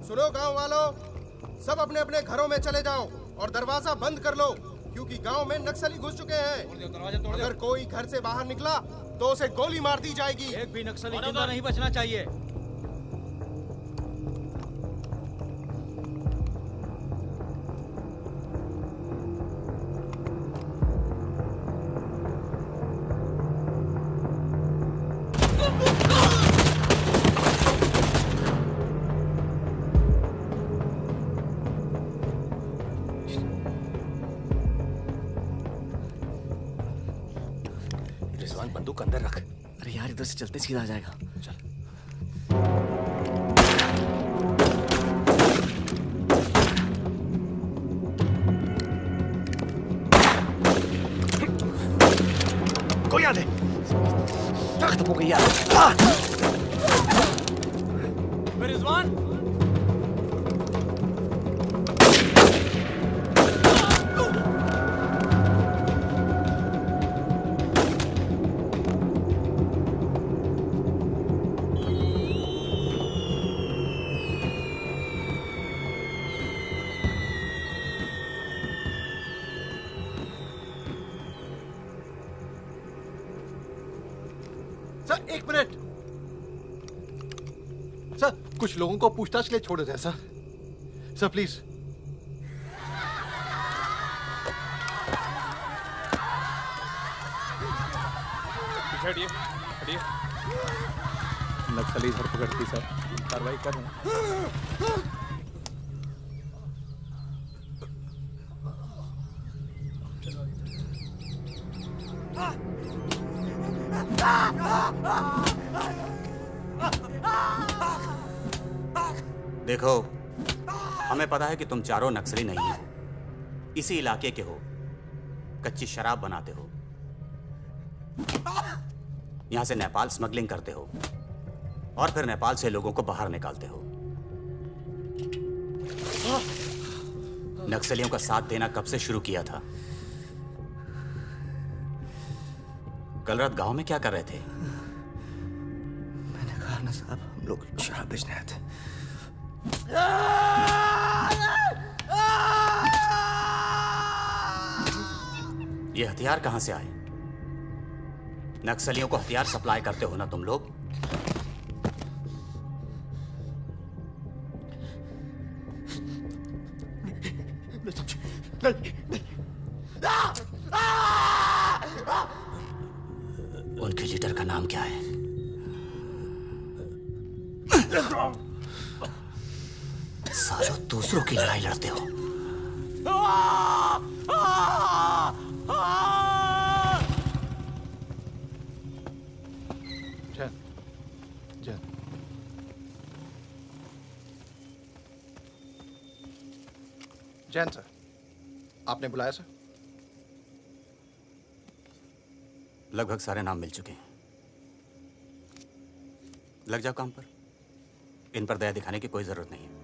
सुनो गांव वालों, सब अपने अपने घरों में चले जाओ और दरवाजा बंद कर लो, क्योंकि गांव में नक्सली घुस चुके हैं। अगर कोई घर से बाहर निकला तो उसे गोली मार दी जाएगी। एक भी नक्सली जिंदा नहीं बचना चाहिए। रिजवान बंदूक अंदर रख। अरे यार इधर से चलते सीधा आ जाएगा। चल। कोई याद है? खत्म हो गई यार। रिजवान, सर एक मिनट। सर कुछ लोगों को पूछताछ के लिए छोड़ देते हैं सर। Sir please. हटिए हटिए। नक्सली धरपकड़ की सर, कार्रवाई कर रहे हैं। देखो, हमें पता है कि तुम चारों नक्सली नहीं हो, इसी इलाके के हो, कच्ची शराब बनाते हो, यहां से नेपाल स्मगलिंग करते हो और फिर नेपाल से लोगों को बाहर निकालते हो। नक्सलियों का साथ देना कब से शुरू किया था? कल रात गांव में क्या कर रहे थे? मैंने कहा ना साहब, हम लोग शराब बेचने आए थे। ये हथियार कहां से आए? नक्सलियों को हथियार सप्लाई करते हो ना तुम लोग? उनके लीडर का नाम क्या है? सालों दूसरों की लड़ाई लड़ते हो। जैन सर, आपने बुलाया सर? लगभग सारे नाम मिल चुके हैं। लग जाओ काम पर। इन पर दया दिखाने की कोई जरूरत नहीं है।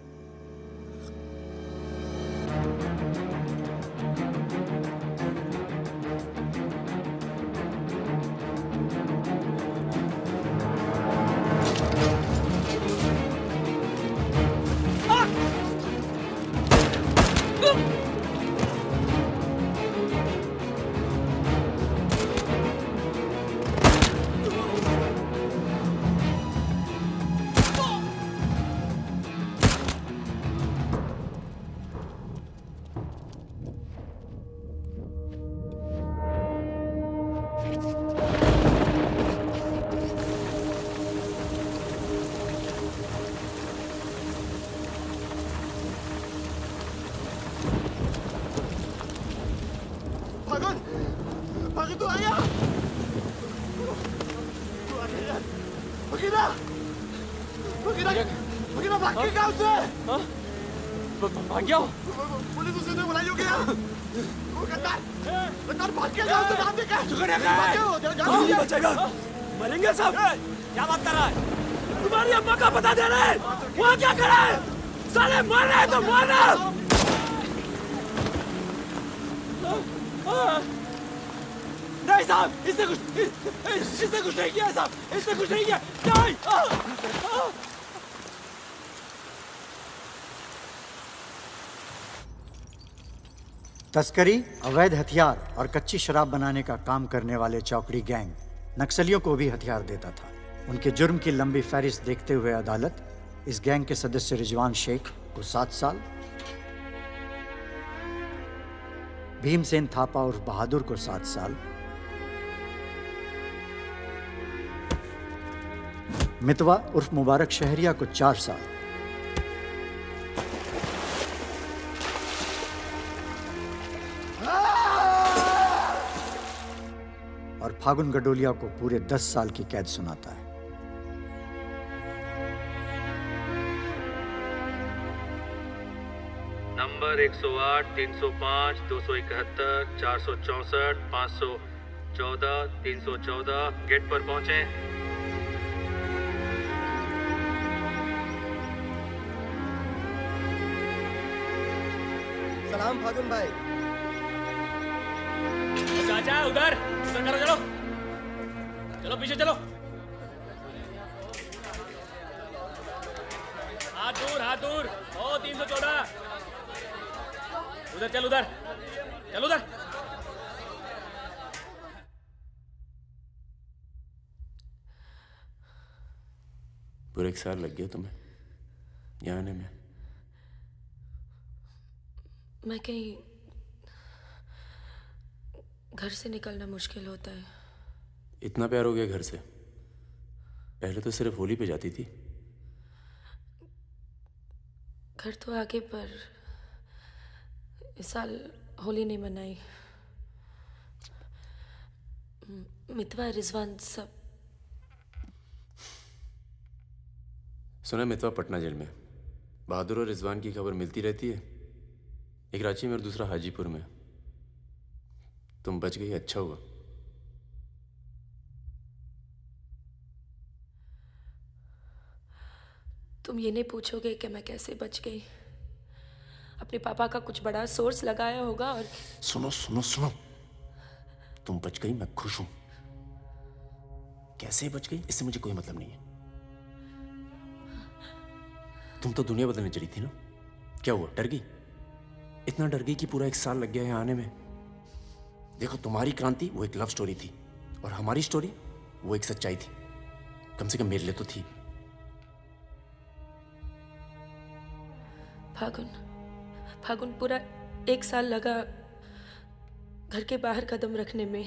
भागन भागन तू आया भगीना भगीना भगीना भाग के गांव से भाग गया पुलिस उसे तो बुलाई हो गया वो गद्दार भाग के गांव से नाम देखा सुगड़िया कौन नहीं बचेगा मरेंगे सब क्या बात कर रहा है तुम्हारी अम्मा का पता दे रहे वहाँ क्या कर रहा है साले मर रहे तो मारना नहीं साहब इसने कुछ नहीं किया साहब इसने कुछ नहीं किया नहीं तस्करी, अवैध हथियार और कच्ची शराब बनाने का काम करने वाले चौकड़ी गैंग नक्सलियों को भी हथियार देता था। उनके जुर्म की लंबी फहरिस्त देखते हुए अदालत इस गैंग के सदस्य रिजवान शेख को 7 साल, भीमसेन थापा उर्फ बहादुर को 7 साल, मितवा उर्फ मुबारक शहरिया को 4 साल, और फागुन गडोलिया को पूरे 10 साल की कैद सुनाता है। नंबर 108, 305, 271, 464, 514, 314 गेट पर पहुंचे। सलाम फागुन भाई। चाचा उधर करो चलो चलो पीछे चलो हाथ दूर ओ 314 उधर चल उधर पूरे 1 साल लग गया तुम्हें यहाँ आने में। मैं कहीं घर से निकलना मुश्किल होता है। इतना प्यार हो गया घर से? पहले तो सिर्फ होली पे जाती थी। घर तो आगे पर इस साल होली नहीं मनाई। मितवा रिजवान सब। सुना मितवा पटना जेल में। बहादुर और रिजवान की खबर मिलती रहती है, एक रांची में और दूसरा हाजीपुर में। तुम बच गई, अच्छा हुआ। तुम ये नहीं पूछोगे कि मैं कैसे बच गई। अपने पापा का कुछ बड़ा सोर्स लगाया होगा और सुनो सुनो सुनो, तुम बच गई, मैं खुश हूं। कैसे बच गई इससे मुझे कोई मतलब नहीं है। तुम तो दुनिया बदलने चली थी ना, क्या हुआ, डर गई? इतना डर गई कि पूरा 1 साल लग गया है आने में। देखो, तुम्हारी क्रांति वो एक लव स्टोरी थी और हमारी स्टोरी वो एक सच्चाई थी। कम से कम मेरे लिए तो थी। फागुन पूरा 1 साल लगा घर के बाहर कदम रखने में,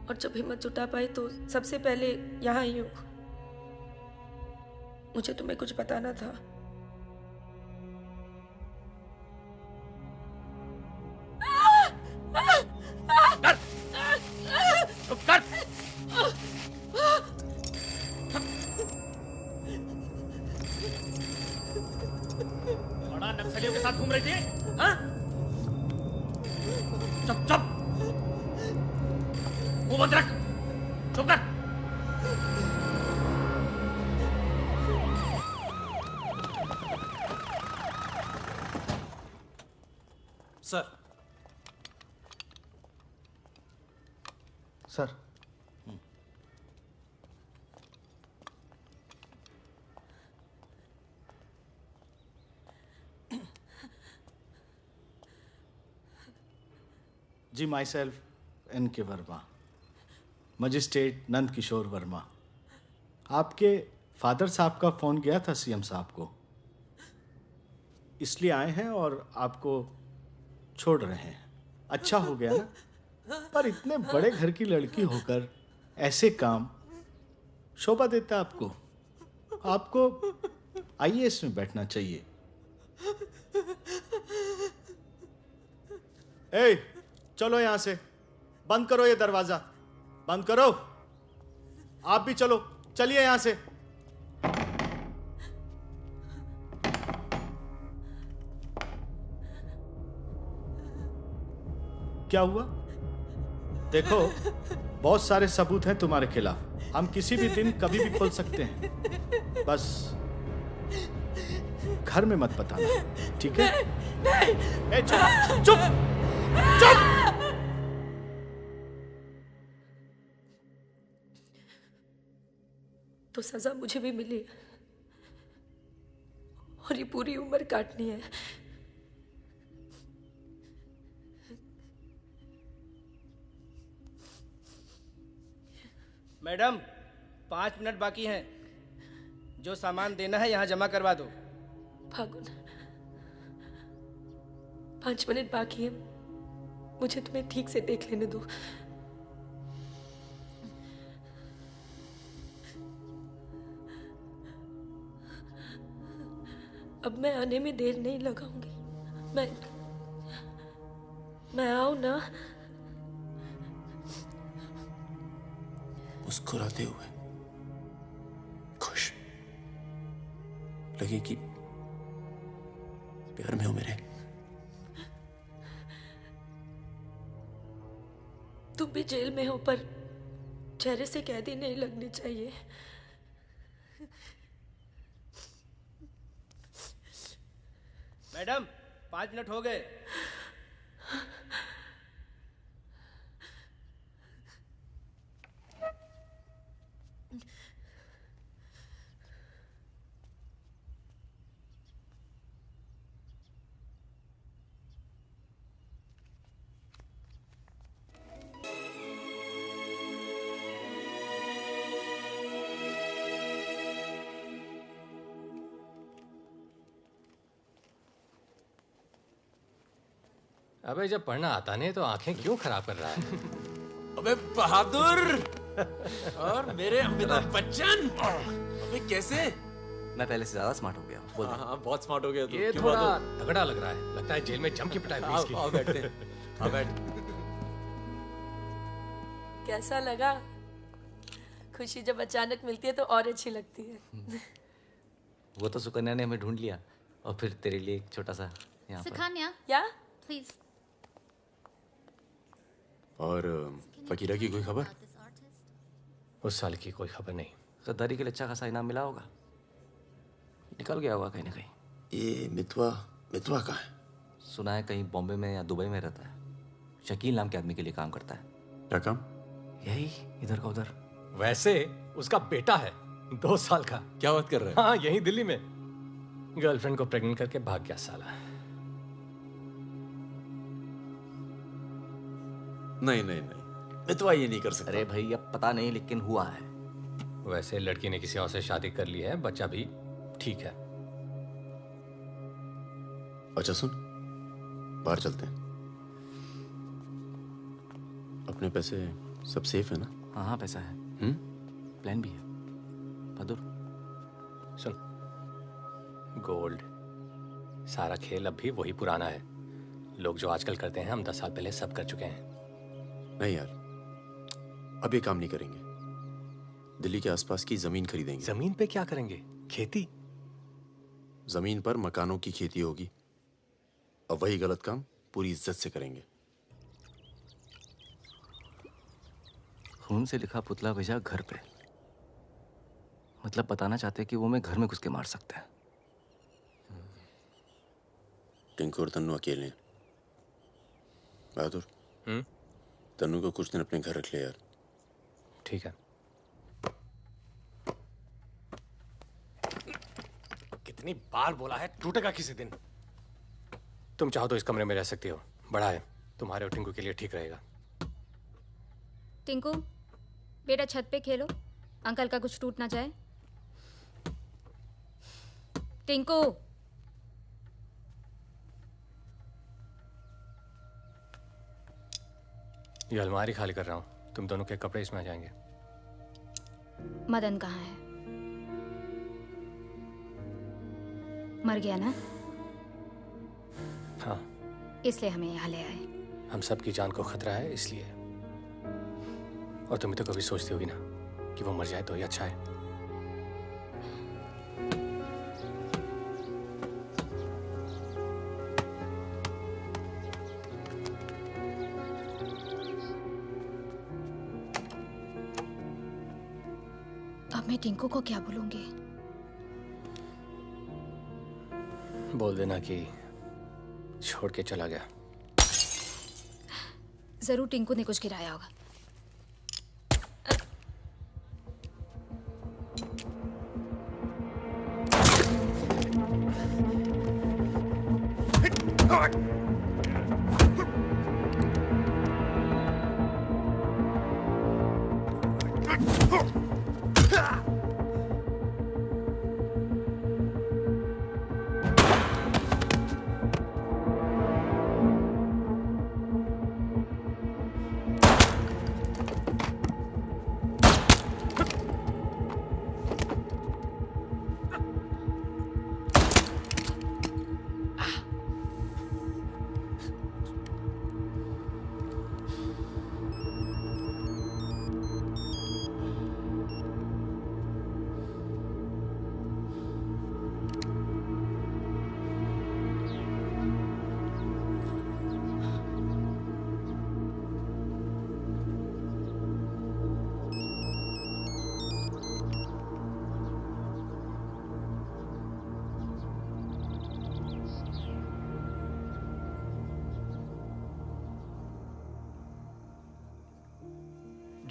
और जब हिम्मत जुटा पाई तो सबसे पहले यहाँ आई हूँ। मुझे तुम्हें कुछ बताना था। बड़ा नक्सलियों के साथ घूम रही थी, हाँ? चुप मुंह बंद रख, चुप कर। सर। सर। जी, myself N K Verma, magistrate Nand Kishore Verma. आपके फादर साहब का फ़ोन गया था सीएम साहब को, इसलिए आए हैं और आपको छोड़ रहे हैं। अच्छा हो गया ना, पर इतने बड़े घर की लड़की होकर ऐसे काम शोभा देता आपको। आपको आईएएस में बैठना चाहिए। ए, चलो यहां से, बंद करो ये दरवाजा, बंद करो। आप भी चलो, चलिए यहां से। क्या हुआ? देखो, बहुत सारे सबूत हैं तुम्हारे खिलाफ। हम किसी भी दिन कभी भी खोल सकते हैं। बस घर में मत बताना, ठीक है? ए, चुप चुप चुप। तो सजा मुझे भी मिली है और ये पूरी उम्र काटनी है। मैडम, 5 मिनट बाकी हैं। जो सामान देना है यहाँ जमा करवा दो। फागुन, 5 मिनट बाकी है, मुझे तुम्हें ठीक से देख लेने दो। अब मैं आने में देर नहीं लगाऊंगी। मैं आऊं ना? मुस्कुराते हुए, खुश, लगे कि प्यार में हो मेरे। तुम भी जेल में हो, पर चेहरे से कैदी नहीं लगनी चाहिए। मैडम, 5 मिनट हो गए। अबे जब पढ़ना आता नहीं तो आंखें क्यों खराब कर रहा है? अबे बहादुर और मेरे अमिताभ बच्चन, अबे कैसे? मैं पहले से ज्यादा स्मार्ट हो गया। बोल दे। हाँ, बहुत स्मार्ट हो गया तू। ये क्यों थोड़ा बहादुर? तगड़ा लग रहा है। लगता है जेल में जम की पिटाई हुई इसकी। आओ बैठते हैं। हाँ बैठ। कैसा लगा? खुशी जब अचानक मिलती है तो और अच्छी लगती है। वो तो सुकन्या ने हमें ढूंढ लिया और फिर तेरे लिए एक छोटा सा यहाँ पर। सुकन्या, या प्लीज। और फकीरा की कोई खबर? उस साल की कोई खबर नहीं। गद्दारी के लिए अच्छा खासा इनाम मिला होगा, निकल गया होगा कहीं ना कहीं। ये मितवा कहाँ है? सुना है कहीं बॉम्बे में या दुबई में रहता है। शकील नाम के आदमी के लिए काम करता है। क्या काम? यही इधर का उधर। वैसे उसका बेटा है 2 साल का। क्या बात कर रहा है? हाँ, यही दिल्ली में गर्लफ्रेंड को प्रेग्नेंट करके भाग गया साला। नहीं, मितवा ये नहीं कर सकता। अरे भाई, अब पता नहीं लेकिन हुआ है। वैसे लड़की ने किसी और से शादी कर ली है, बच्चा भी ठीक है। अच्छा सुन, बाहर चलते हैं। अपने पैसे सब सेफ है ना? हाँ, पैसा है। प्लान भी है। बहादुर सुन, गोल्ड सारा खेल अब भी वही पुराना है। लोग जो आजकल करते हैं हम 10 साल पहले सब कर चुके हैं। नहीं यार, अब ये काम नहीं करेंगे। दिल्ली के आसपास की जमीन खरीदेंगे। जमीन पे क्या करेंगे? खेती? जमीन पर मकानों की खेती होगी। और वही गलत काम पूरी इज्जत से करेंगे। खून से लिखा पुतला भेजा घर पे, मतलब बताना चाहते कि वो मैं घर में घुस के मार सकते हैं। टिंकू और तन्नू अकेले हैं। बहादुर तनु को कुछ दिन अपने घर रख ले यार। ठीक है। कितनी बार बोला है टूटेगा किसी दिन। तुम चाहो तो इस कमरे में रह सकती हो, बड़ा है, तुम्हारे और टिंकू के लिए ठीक रहेगा। टिंकू बेटा छत पे खेलो, अंकल का कुछ टूट ना जाए। टिंकू ये अलमारी खाली कर रहा हूँ, तुम दोनों के कपड़े इसमें आ जाएंगे। मदन कहाँ है? मर गया ना? हाँ, इसलिए हमें यहाँ ले आए। हम सबकी जान को खतरा है इसलिए। और तुम तो कभी सोचती होगी ना कि वो मर जाए तो ही अच्छा है। अब मैं टिंकू को क्या बोलूंगी? बोल देना कि छोड़ के चला गया। जरूर टिंकू ने कुछ गिराया होगा।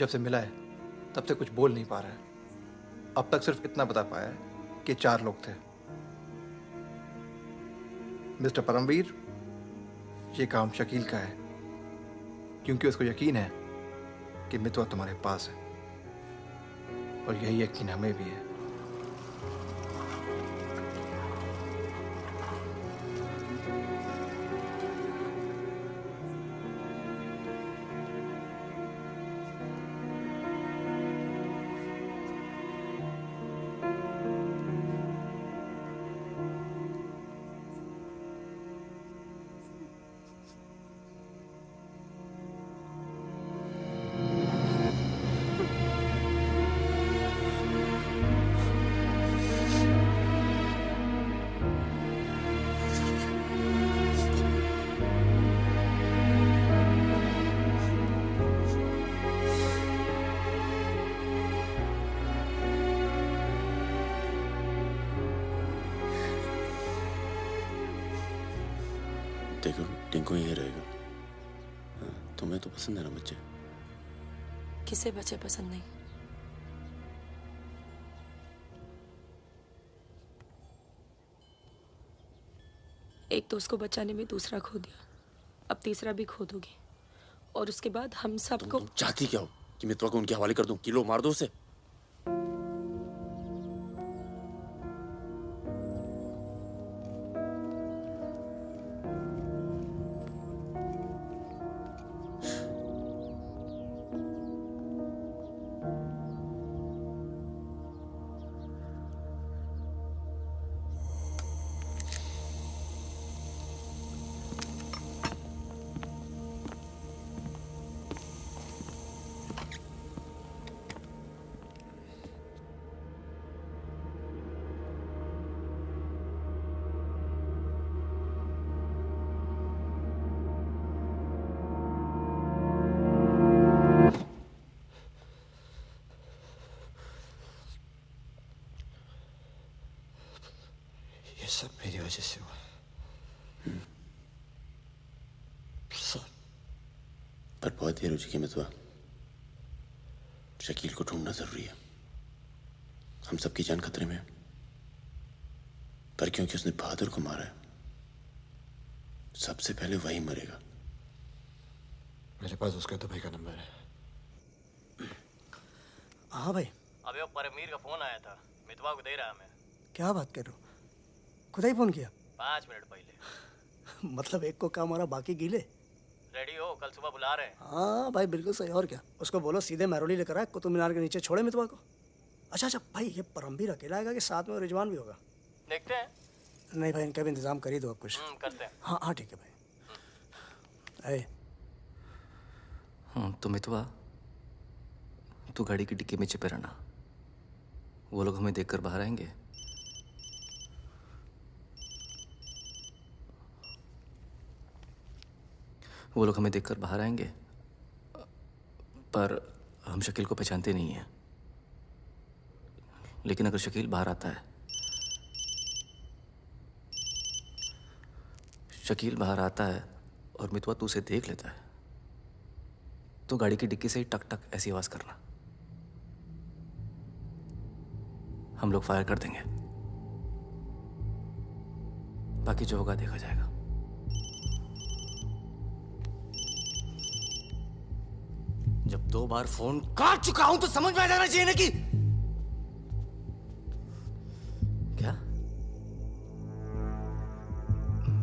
जब से मिला है तब से कुछ बोल नहीं पा रहा है। अब तक सिर्फ इतना बता पाया है कि 4 लोग थे। मिस्टर परमवीर, ये काम शकील का है क्योंकि उसको यकीन है कि मितवा तुम्हारे पास है और यही यकीन हमें भी है। देखो टिंकू यही रहेगा। तुम्हें तो पसंद है ना बच्चे? किसे बच्चे पसंद नहीं? एक तो उसको बचाने में दूसरा खो दिया, अब तीसरा भी खो दोगी और उसके बाद हम सबको। चाहती क्या हो कि मितवा को उनके हवाले कर दूं? किलो मार दो उसे। सब मेरी वजह से हुआ। सब पर बहुत देर हो चुकी है मितवा। शकील को ढूंढना जरूरी है। हम सबकी जान खतरे में है, पर क्योंकि उसने बहादुर को मारा है, सबसे पहले वही मरेगा। मेरे पास उसका दुबई का नंबर है। हाँ भाई, अबे वो परमीर का फोन आया था, मितवा को दे रहा मैं। क्या बात कर रहे हो? खुदा ही फोन किया? 5 मिनट पहले। मतलब एक को काम और बाकी गीले। रेडी हो, कल सुबह बुला रहे हैं। हाँ भाई बिल्कुल सही। और क्या, उसको बोलो सीधे महरौली लेकर आए, कुतुब मीनार के नीचे छोड़े मितवा को। अच्छा भाई, ये परमवीर अकेला आएगा कि साथ में रिजवान भी होगा? देखते हैं। नहीं भाई, इनका भी इंतजाम कर ही दो आप कुछ। करते हैं। हाँ हाँ ठीक है भाई। हाँ तो मितवा, तू गाड़ी की डिक्की में छिपे रहना। वो लोग हमें देखकर बाहर आएंगे। वो लोग हमें देखकर बाहर आएंगे, पर हम शकील को पहचानते नहीं हैं। लेकिन अगर शकील बाहर आता है, शकील बाहर आता है और मितवा तू उसे देख लेता है, तो गाड़ी की डिक्की से ही टक टक ऐसी आवाज करना। हम लोग फायर कर देंगे, बाकी जो होगा देखा जाएगा। जब 2 बार फोन काट चुका हूं तो समझ में आ जाना चाहिए ना कि क्या।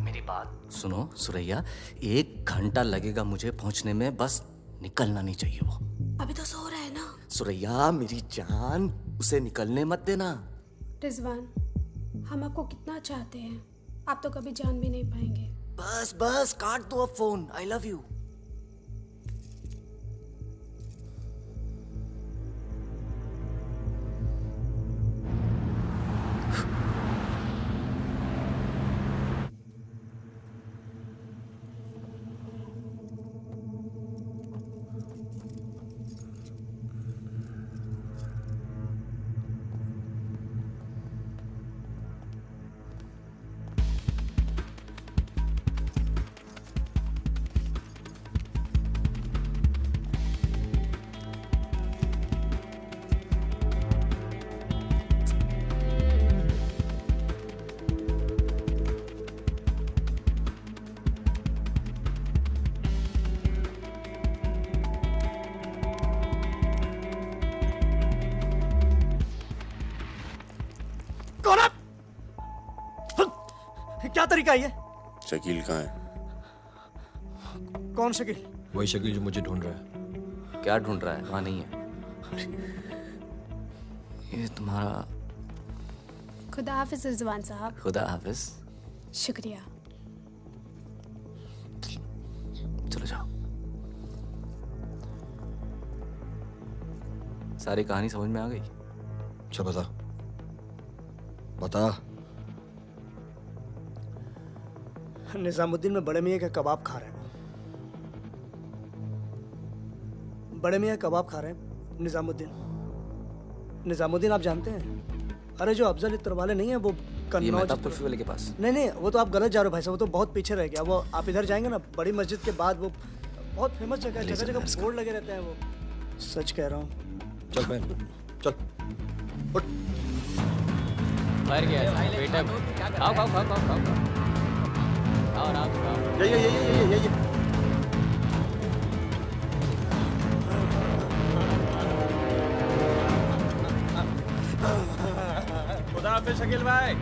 मेरी बात सुनो सुरैया, 1 घंटा लगेगा मुझे पहुंचने में, बस निकलना नहीं चाहिए वो। अभी तो सो रहा है ना। सुरैया मेरी जान, उसे निकलने मत देना। रिजवान, हम आपको कितना चाहते हैं, आप तो कभी जान भी नहीं पाएंगे। बस बस काट दो अब फोन। I love you. क्या तरीका है ये? शकील कहाँ है? कौन शकील? वही शकील जो मुझे ढूंढ रहा है। क्या ढूंढ रहा है? वहां नहीं है। ये तुम्हारा। खुदा हाफिज रिजवान साहब। खुदा हाफिज। शुक्रिया। चलो जाओ। सारी कहानी समझ में आ गई? अच्छा बता बता। निजामुद्दीन में बड़े मियाँ का कबाब खा रहे हैं। बड़े मियाँ कबाब खा रहे हैं। निजामुद्दीन आप जानते हैं? अरे जो अफजल इत्र वाले नहीं है वो कन्नौज कुल्फी वाले के पास। नहीं, वो तो आप गलत जा रहे हो भाई साहब, वो तो बहुत पीछे रह गया। वो आप इधर जाएंगे ना, बड़ी मस्जिद के बाद, वो बहुत फेमस जगह है, जगह जगह बोर्ड लगे रहते हैं। वो सच कह रहा हूँ। चल मैं चल उठ। मर गया बेटा। खाओ खाओ खाओ खाओ खाओ। और आप ये खुदा हाफिज शकील भाई।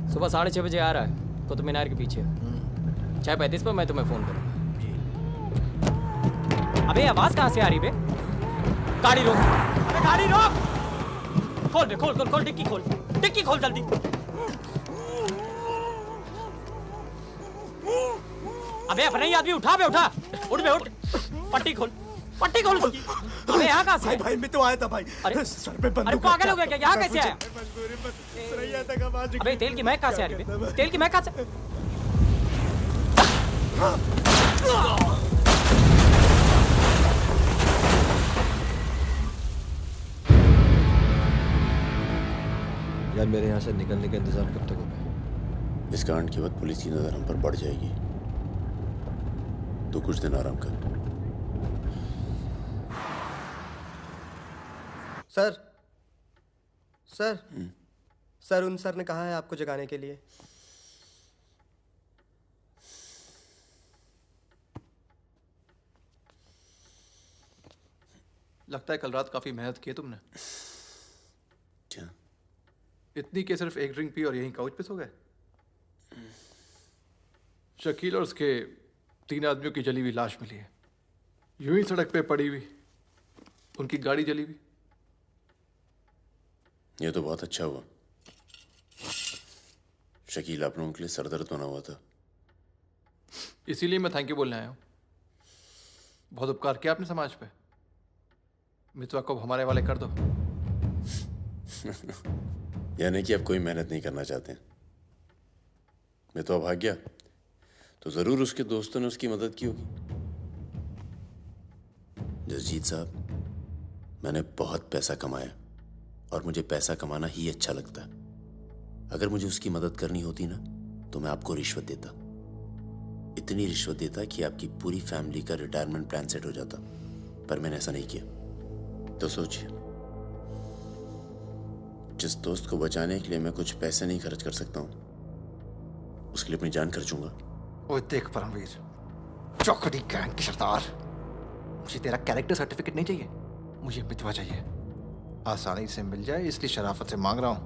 सुबह 6:30 बजे आ रहा है कुतुब मीनार के पीछे। 6:35 पर मैं तुम्हें फोन करूंगा। अबे आवाज कहाँ से आ रही बे? गाड़ी रोक। अबे गाड़ी रोक। खोल बे, खोल खोल खोल, डिक्की खोल, डिक्की खोल जल्दी। अबे अपना ही आदमी उठा बे, उठा। उठ बे उठ। पट्टी खोल। पट्टी खोल उसकी। अबे यहाँ कहाँ से? भाई मैं तो आया था भाई। अरे सर पे अरे बंदूक पागल हो गया क्या? यहाँ कैसे आया? सरैया तक आवाज अबे तेल की महक कहाँ से आ रही है? तेल की महक कहाँ से? यार मेरे यहाँ से निकलने का इंतजाम कब तक होगा? इस कांड के बाद पुलिस की नजर हम पर बढ़ जाएगी, तो कुछ दिन आराम कर। सर सर सर उन सर ने कहा है आपको जगाने के लिए। लगता है कल रात काफी मेहनत की है तुमने। क्या? इतनी कि सिर्फ एक ड्रिंक पी और यहीं काउच पे सो गए? शकील और उसके 3 आदमियों की जली हुई लाश मिली है, यूं ही सड़क पे पड़ी हुई, उनकी गाड़ी जली हुई। ये तो बहुत अच्छा हुआ। शकील आप लोगों के लिए सरदर्द बना हुआ था। इसीलिए मैं थैंक यू बोलने आया हूँ। बहुत उपकार किया आपने समाज पे। मितवा को हमारे वाले कर दो। यानी कि आप कोई मेहनत नहीं करना चाहते। मैं तो अब भाग गया तो जरूर उसके दोस्तों ने उसकी मदद की होगी। जसजीत साहब, मैंने बहुत पैसा कमाया और मुझे पैसा कमाना ही अच्छा लगता है। अगर मुझे उसकी मदद करनी होती ना तो मैं आपको रिश्वत देता, इतनी रिश्वत देता कि आपकी पूरी फैमिली का रिटायरमेंट प्लान सेट हो जाता। पर मैंने ऐसा नहीं किया। तो सोचिए, जिस दोस्त को बचाने के लिए मैं कुछ पैसे नहीं खर्च कर सकता हूं, उसके लिए अपनी जान खर्चूंगा। ओए देख परमवीर, चौकड़ी गैंग के सरदार, मुझे तेरा कैरेक्टर सर्टिफिकेट नहीं चाहिए, मुझे मितवा चाहिए। आसानी से मिल जाए इसलिए शराफत से मांग रहा हूं,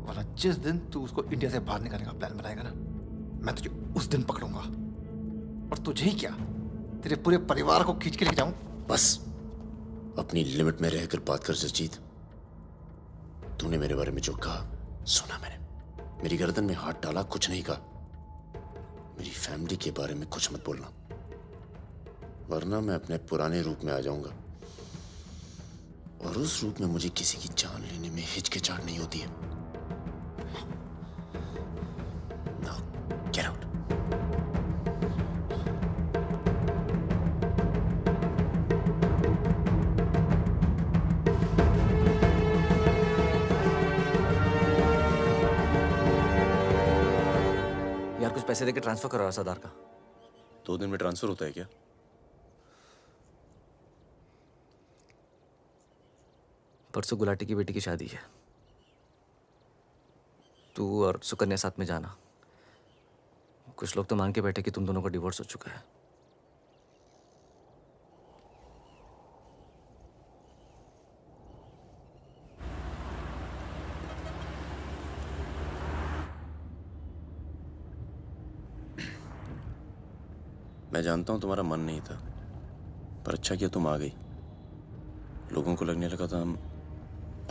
वरना जिस दिन तू उसको इंडिया से बाहर निकालने का प्लान बनाएगा ना, मैं तुझे उस दिन पकड़ूंगा। और तुझे ही क्या, तेरे पूरे परिवार को खींच के लेके जाऊं। बस अपनी लिमिट में रहकर बात कर जसजीत। तूने मेरे बारे में जो कहा सुना मैंने। मेरी गर्दन में हाथ डाला, कुछ नहीं कहा। मेरी फैमिली के बारे में कुछ मत बोलना, वरना मैं अपने पुराने रूप में आ जाऊंगा। और उस रूप में मुझे किसी की जान लेने में हिचकिचाहट नहीं होती है। Now, get out. यार कुछ पैसे देके ट्रांसफर करो सरदार का। 2 दिन में ट्रांसफर होता है क्या? परसों गुलाटी की बेटी की शादी है, तू और सुकन्या साथ में जाना। कुछ लोग तो मान के बैठे कि तुम दोनों का डिवोर्स हो चुका है। मैं जानता हूं तुम्हारा मन नहीं था, पर अच्छा किया तुम आ गई। लोगों को लगने लगा था हम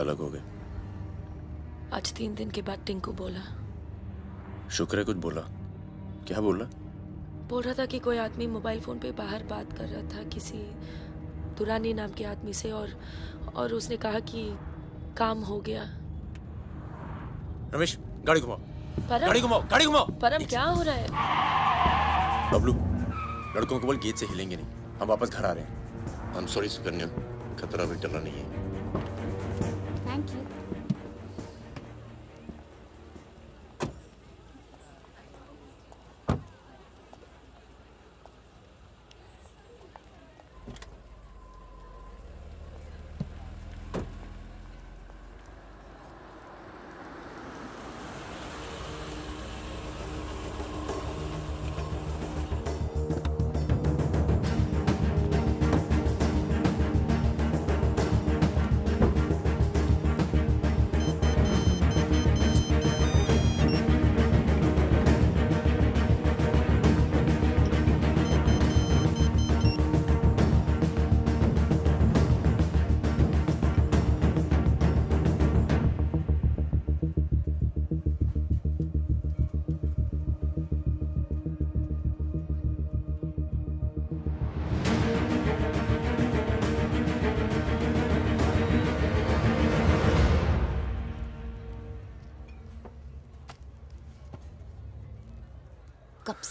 अलग हो गए। आज 3 दिन के बाद टिंकू बोला। शुक्र है कुछ बोला। क्या बोला? बोल रहा था कि कोई आदमी मोबाइल फोन पे बाहर बात कर रहा था किसी दुरानी नाम के आदमी से, और उसने कहा कि काम हो गया। रमेश, गाड़ी घुमाओ। परम, गाड़ी घुमाओ, गाड़ी घुमाओ। परम क्या हो रहा है? बबलू, लड़कों को बोल गेट से हिलेंगे नहीं, हम वापस घर आ रहे हैं। I'm sorry सुकन्या, खतरा भी टला नहीं है। Thank you.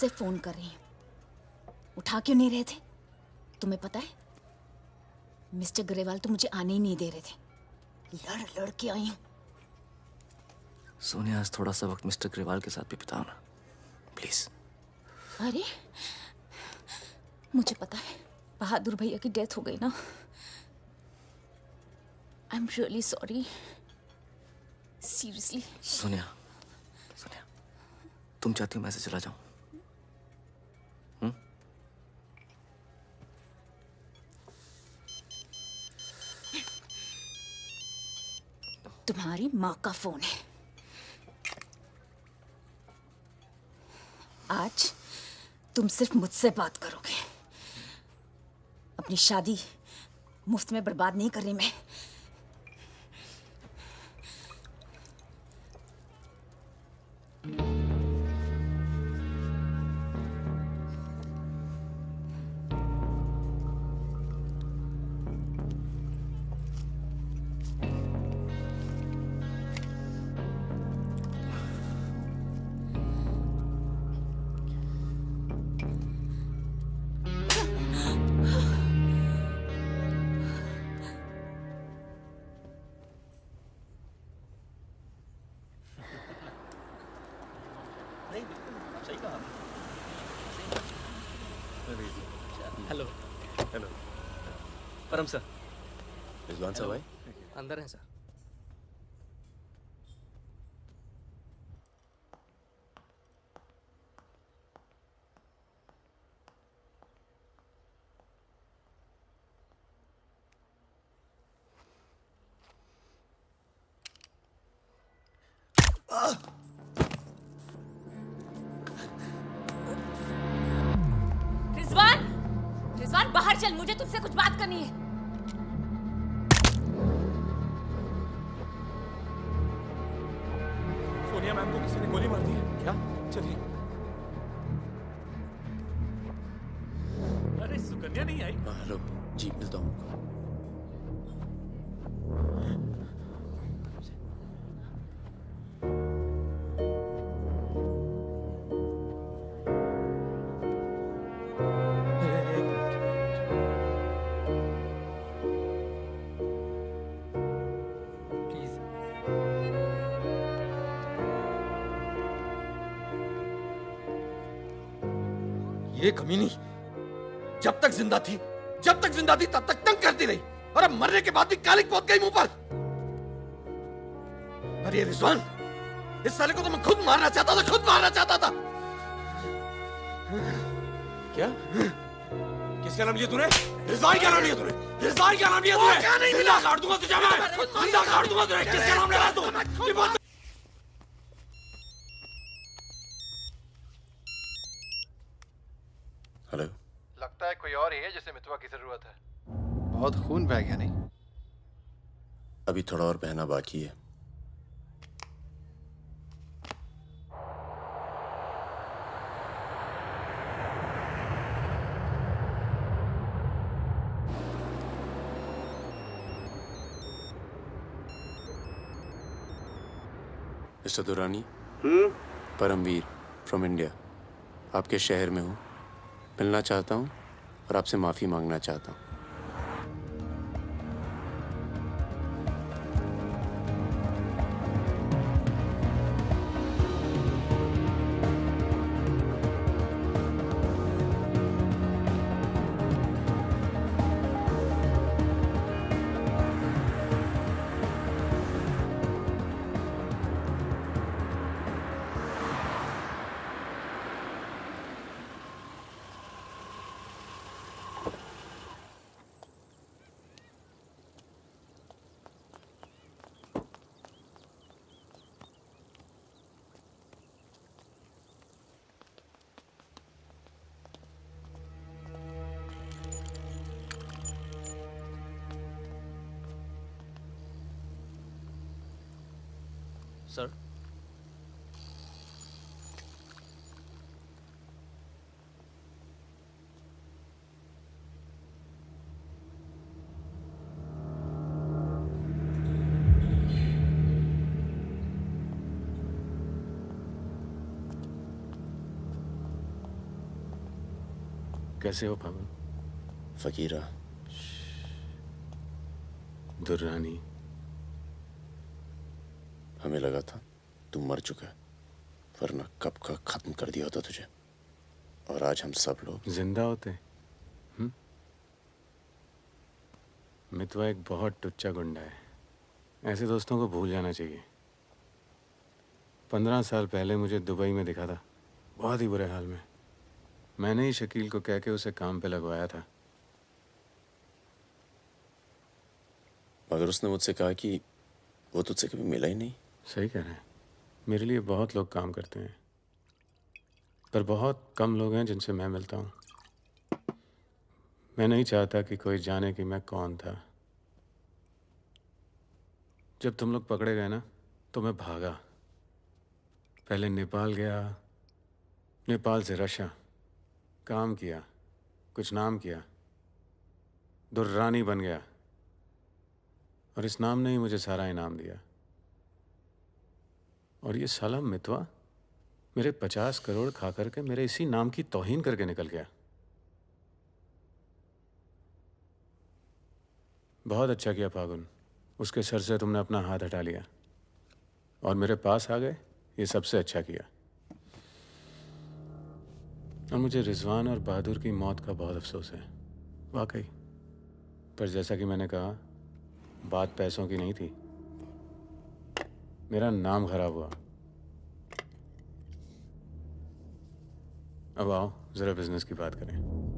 से फोन कर रही हूँ, उठा क्यों नहीं रहे थे? तुम्हें पता है मिस्टर ग्रेवाल तो मुझे आने ही नहीं दे रहे थे, लड़ लड़ के आई हूँ। सोनिया, आज थोड़ा सा वक्त मिस्टर ग्रेवाल के साथ भी बिताओ ना, प्लीज। अरे मुझे पता है बहादुर भैया की डेथ हो गई ना। I am really sorry, seriously. Sonia, Sonia, तुम चाहती हो मैं ऐसे चला जाऊं? तुम्हारी माँ का फोन है। आज तुम सिर्फ मुझसे बात करोगे। अपनी शादी मुफ्त में बर्बाद नहीं कर रही मैं। हेलो हेलो परम सर। रिजवान साहब आए? अंदर हैं सर। रिजवान, रिजवान बाहर चल, मुझे तुझसे कुछ बात करनी है। सोनिया मैम को किसी ने गोली मार दी है। क्या? चलिए। अरे सुकन्या नहीं आई? हेलो जी, मिलता हूँ। ये कमीनी जब तक जिंदा थी तब तक तंग करती रही, और अब मरने के बाद भी कालिक पहुंच गई मुंह पर। अरे ये रिजवान, इस साले को तो मैं खुद मारना चाहता था। क्या? किसका नाम लिया तूने? रिजवान क्या नाम लिया तूने? रिजवान क्या नाम लिया तूने? क्या नहीं मिला? काट दूंगा तुझे मैं। जिंदा काट दूंगा तुझे। किसका नाम ले रहा तू? ये बात हेलो। लगता है कोई और ही है जिसे मितवा की जरूरत है। बहुत खून बह गया नहीं? अभी थोड़ा और बहना बाकी है। Mister Durrani, Paramvir from India, आपके शहर में हूँ, मिलना चाहता हूँ और आपसे माफ़ी मांगना चाहता हूँ। सर, कैसे हो फागुन? फकीरा, दुर्रानी, हमें लगा था तू मर चुका है, वरना कब का खत्म कर दिया होता तुझे। और आज हम सब लोग जिंदा होते। मितवा एक बहुत टुच्चा गुंडा है, ऐसे दोस्तों को भूल जाना चाहिए। 15 साल पहले मुझे दुबई में दिखा था, बहुत ही बुरे हाल में। मैंने ही शकील को कह के उसे काम पे लगवाया था। मगर उसने मुझसे कहा कि वो तुझसे कभी मिला ही नहीं। सही कह रहे हैं, मेरे लिए बहुत लोग काम करते हैं, पर बहुत कम लोग हैं जिनसे मैं मिलता हूँ। मैं नहीं चाहता कि कोई जाने कि मैं कौन था। जब तुम लोग पकड़े गए ना, तो मैं भागा। पहले नेपाल गया, नेपाल से रशिया, काम किया, कुछ नाम किया, दुर्रानी बन गया, और इस नाम ने ही मुझे सारा इनाम दिया। और ये साला मितवा मेरे 50 करोड़ खा करके मेरे इसी नाम की तौहीन करके निकल गया। बहुत अच्छा किया फागुन, उसके सर से तुमने अपना हाथ हटा लिया और मेरे पास आ गए, ये सबसे अच्छा किया। और मुझे रिजवान और बहादुर की मौत का बहुत अफसोस है, वाकई। पर जैसा कि मैंने कहा, बात पैसों की नहीं थी, मेरा नाम खराब हुआ। अब आओ जरा बिजनेस की बात करें।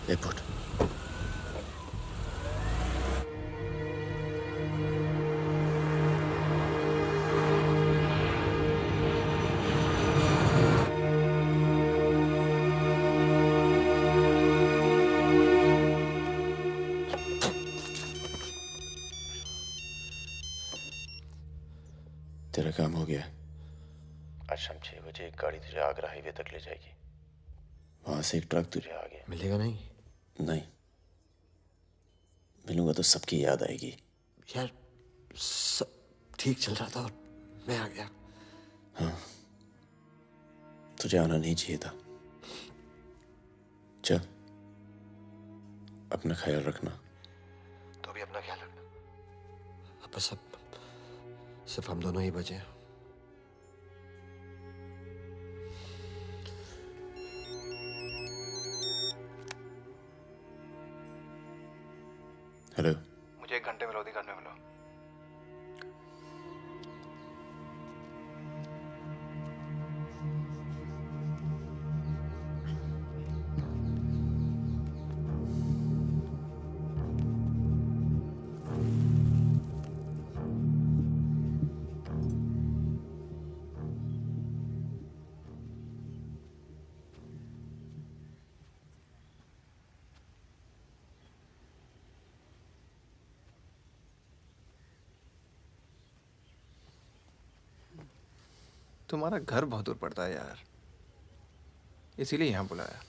एयरपोर्ट। तेरा काम हो गया। आज शाम 6 बजे एक गाड़ी तुझे आगरा हाईवे तक ले जाएगी। वहां से एक ट्रक तुझे आगे मिलेगा नहीं? नहीं, मिलूंगा तो सबकी याद आएगी। यार सब ठीक चल रहा था और मैं आ गया। हाँ, तुझे आना नहीं चाहिए था। चल, अपना ख्याल रखना। तो भी अपना ख्याल रखना। अब बस अब सिर्फ हम दोनों ही बचे हैं। हेलो, मुझे 1 घंटे में लोधी घर में मिलो। तुम्हारा घर बहुत दूर पड़ता है यार, इसीलिए यहाँ बुलाया।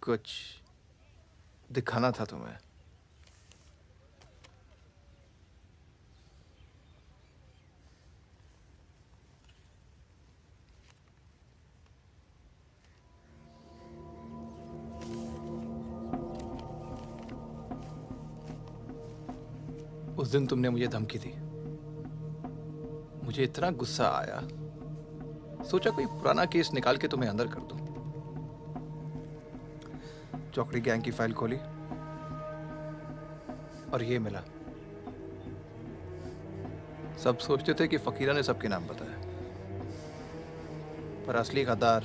कुछ दिखाना था तुम्हें। उस दिन तुमने मुझे धमकी दी, मुझे इतना गुस्सा आया सोचा कोई पुराना केस निकाल के तुम्हें अंदर कर दूं। चौकड़ी गैंग की फाइल खोली और ये मिला। सब सोचते थे कि फकीरा ने सबके नाम बताया, पर असली गद्दार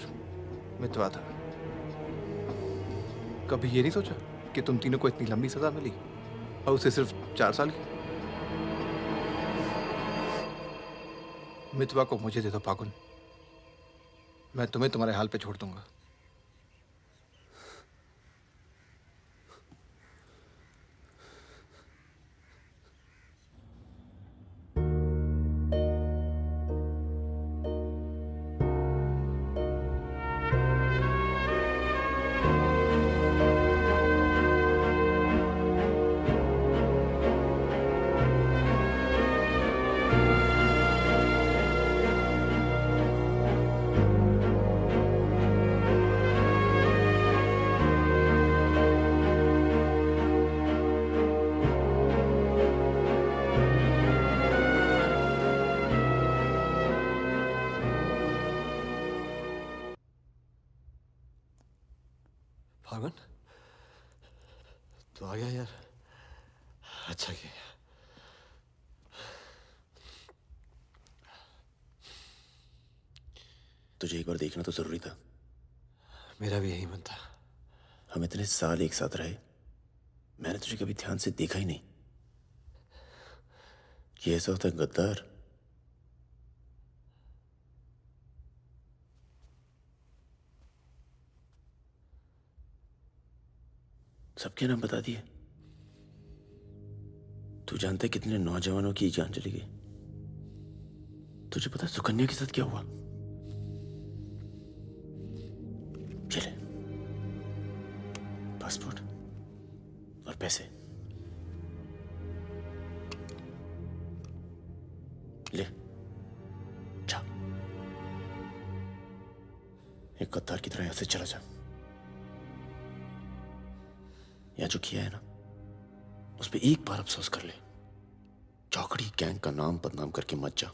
मितवा था। कभी ये नहीं सोचा कि तुम तीनों को इतनी लंबी सजा मिली और उसे सिर्फ 4 साल की। मितवा को मुझे दे दो फागुन, मैं तुम्हें तुम्हारे हाल पे छोड़ दूंगा। फागुन, तो आ गया यार। अच्छा किया। तुझे एक बार देखना तो जरूरी था। मेरा भी यही मन था। हम इतने साल एक साथ रहे, मैंने तुझे कभी ध्यान से देखा ही नहीं। ये ऐसा होता है गद्दार। सबके नाम बता दिए। तू जानता है कितने नौजवानों की जान चली गई? तुझे पता है सुकन्या के साथ क्या हुआ? चले, पासपोर्ट और पैसे ले जा। एक गद्दार की तरह यहां से चला जा। या जो किया है ना, उस पर एक बार अफसोस कर ले। चौकड़ी गैंग का नाम बदनाम करके मत जा।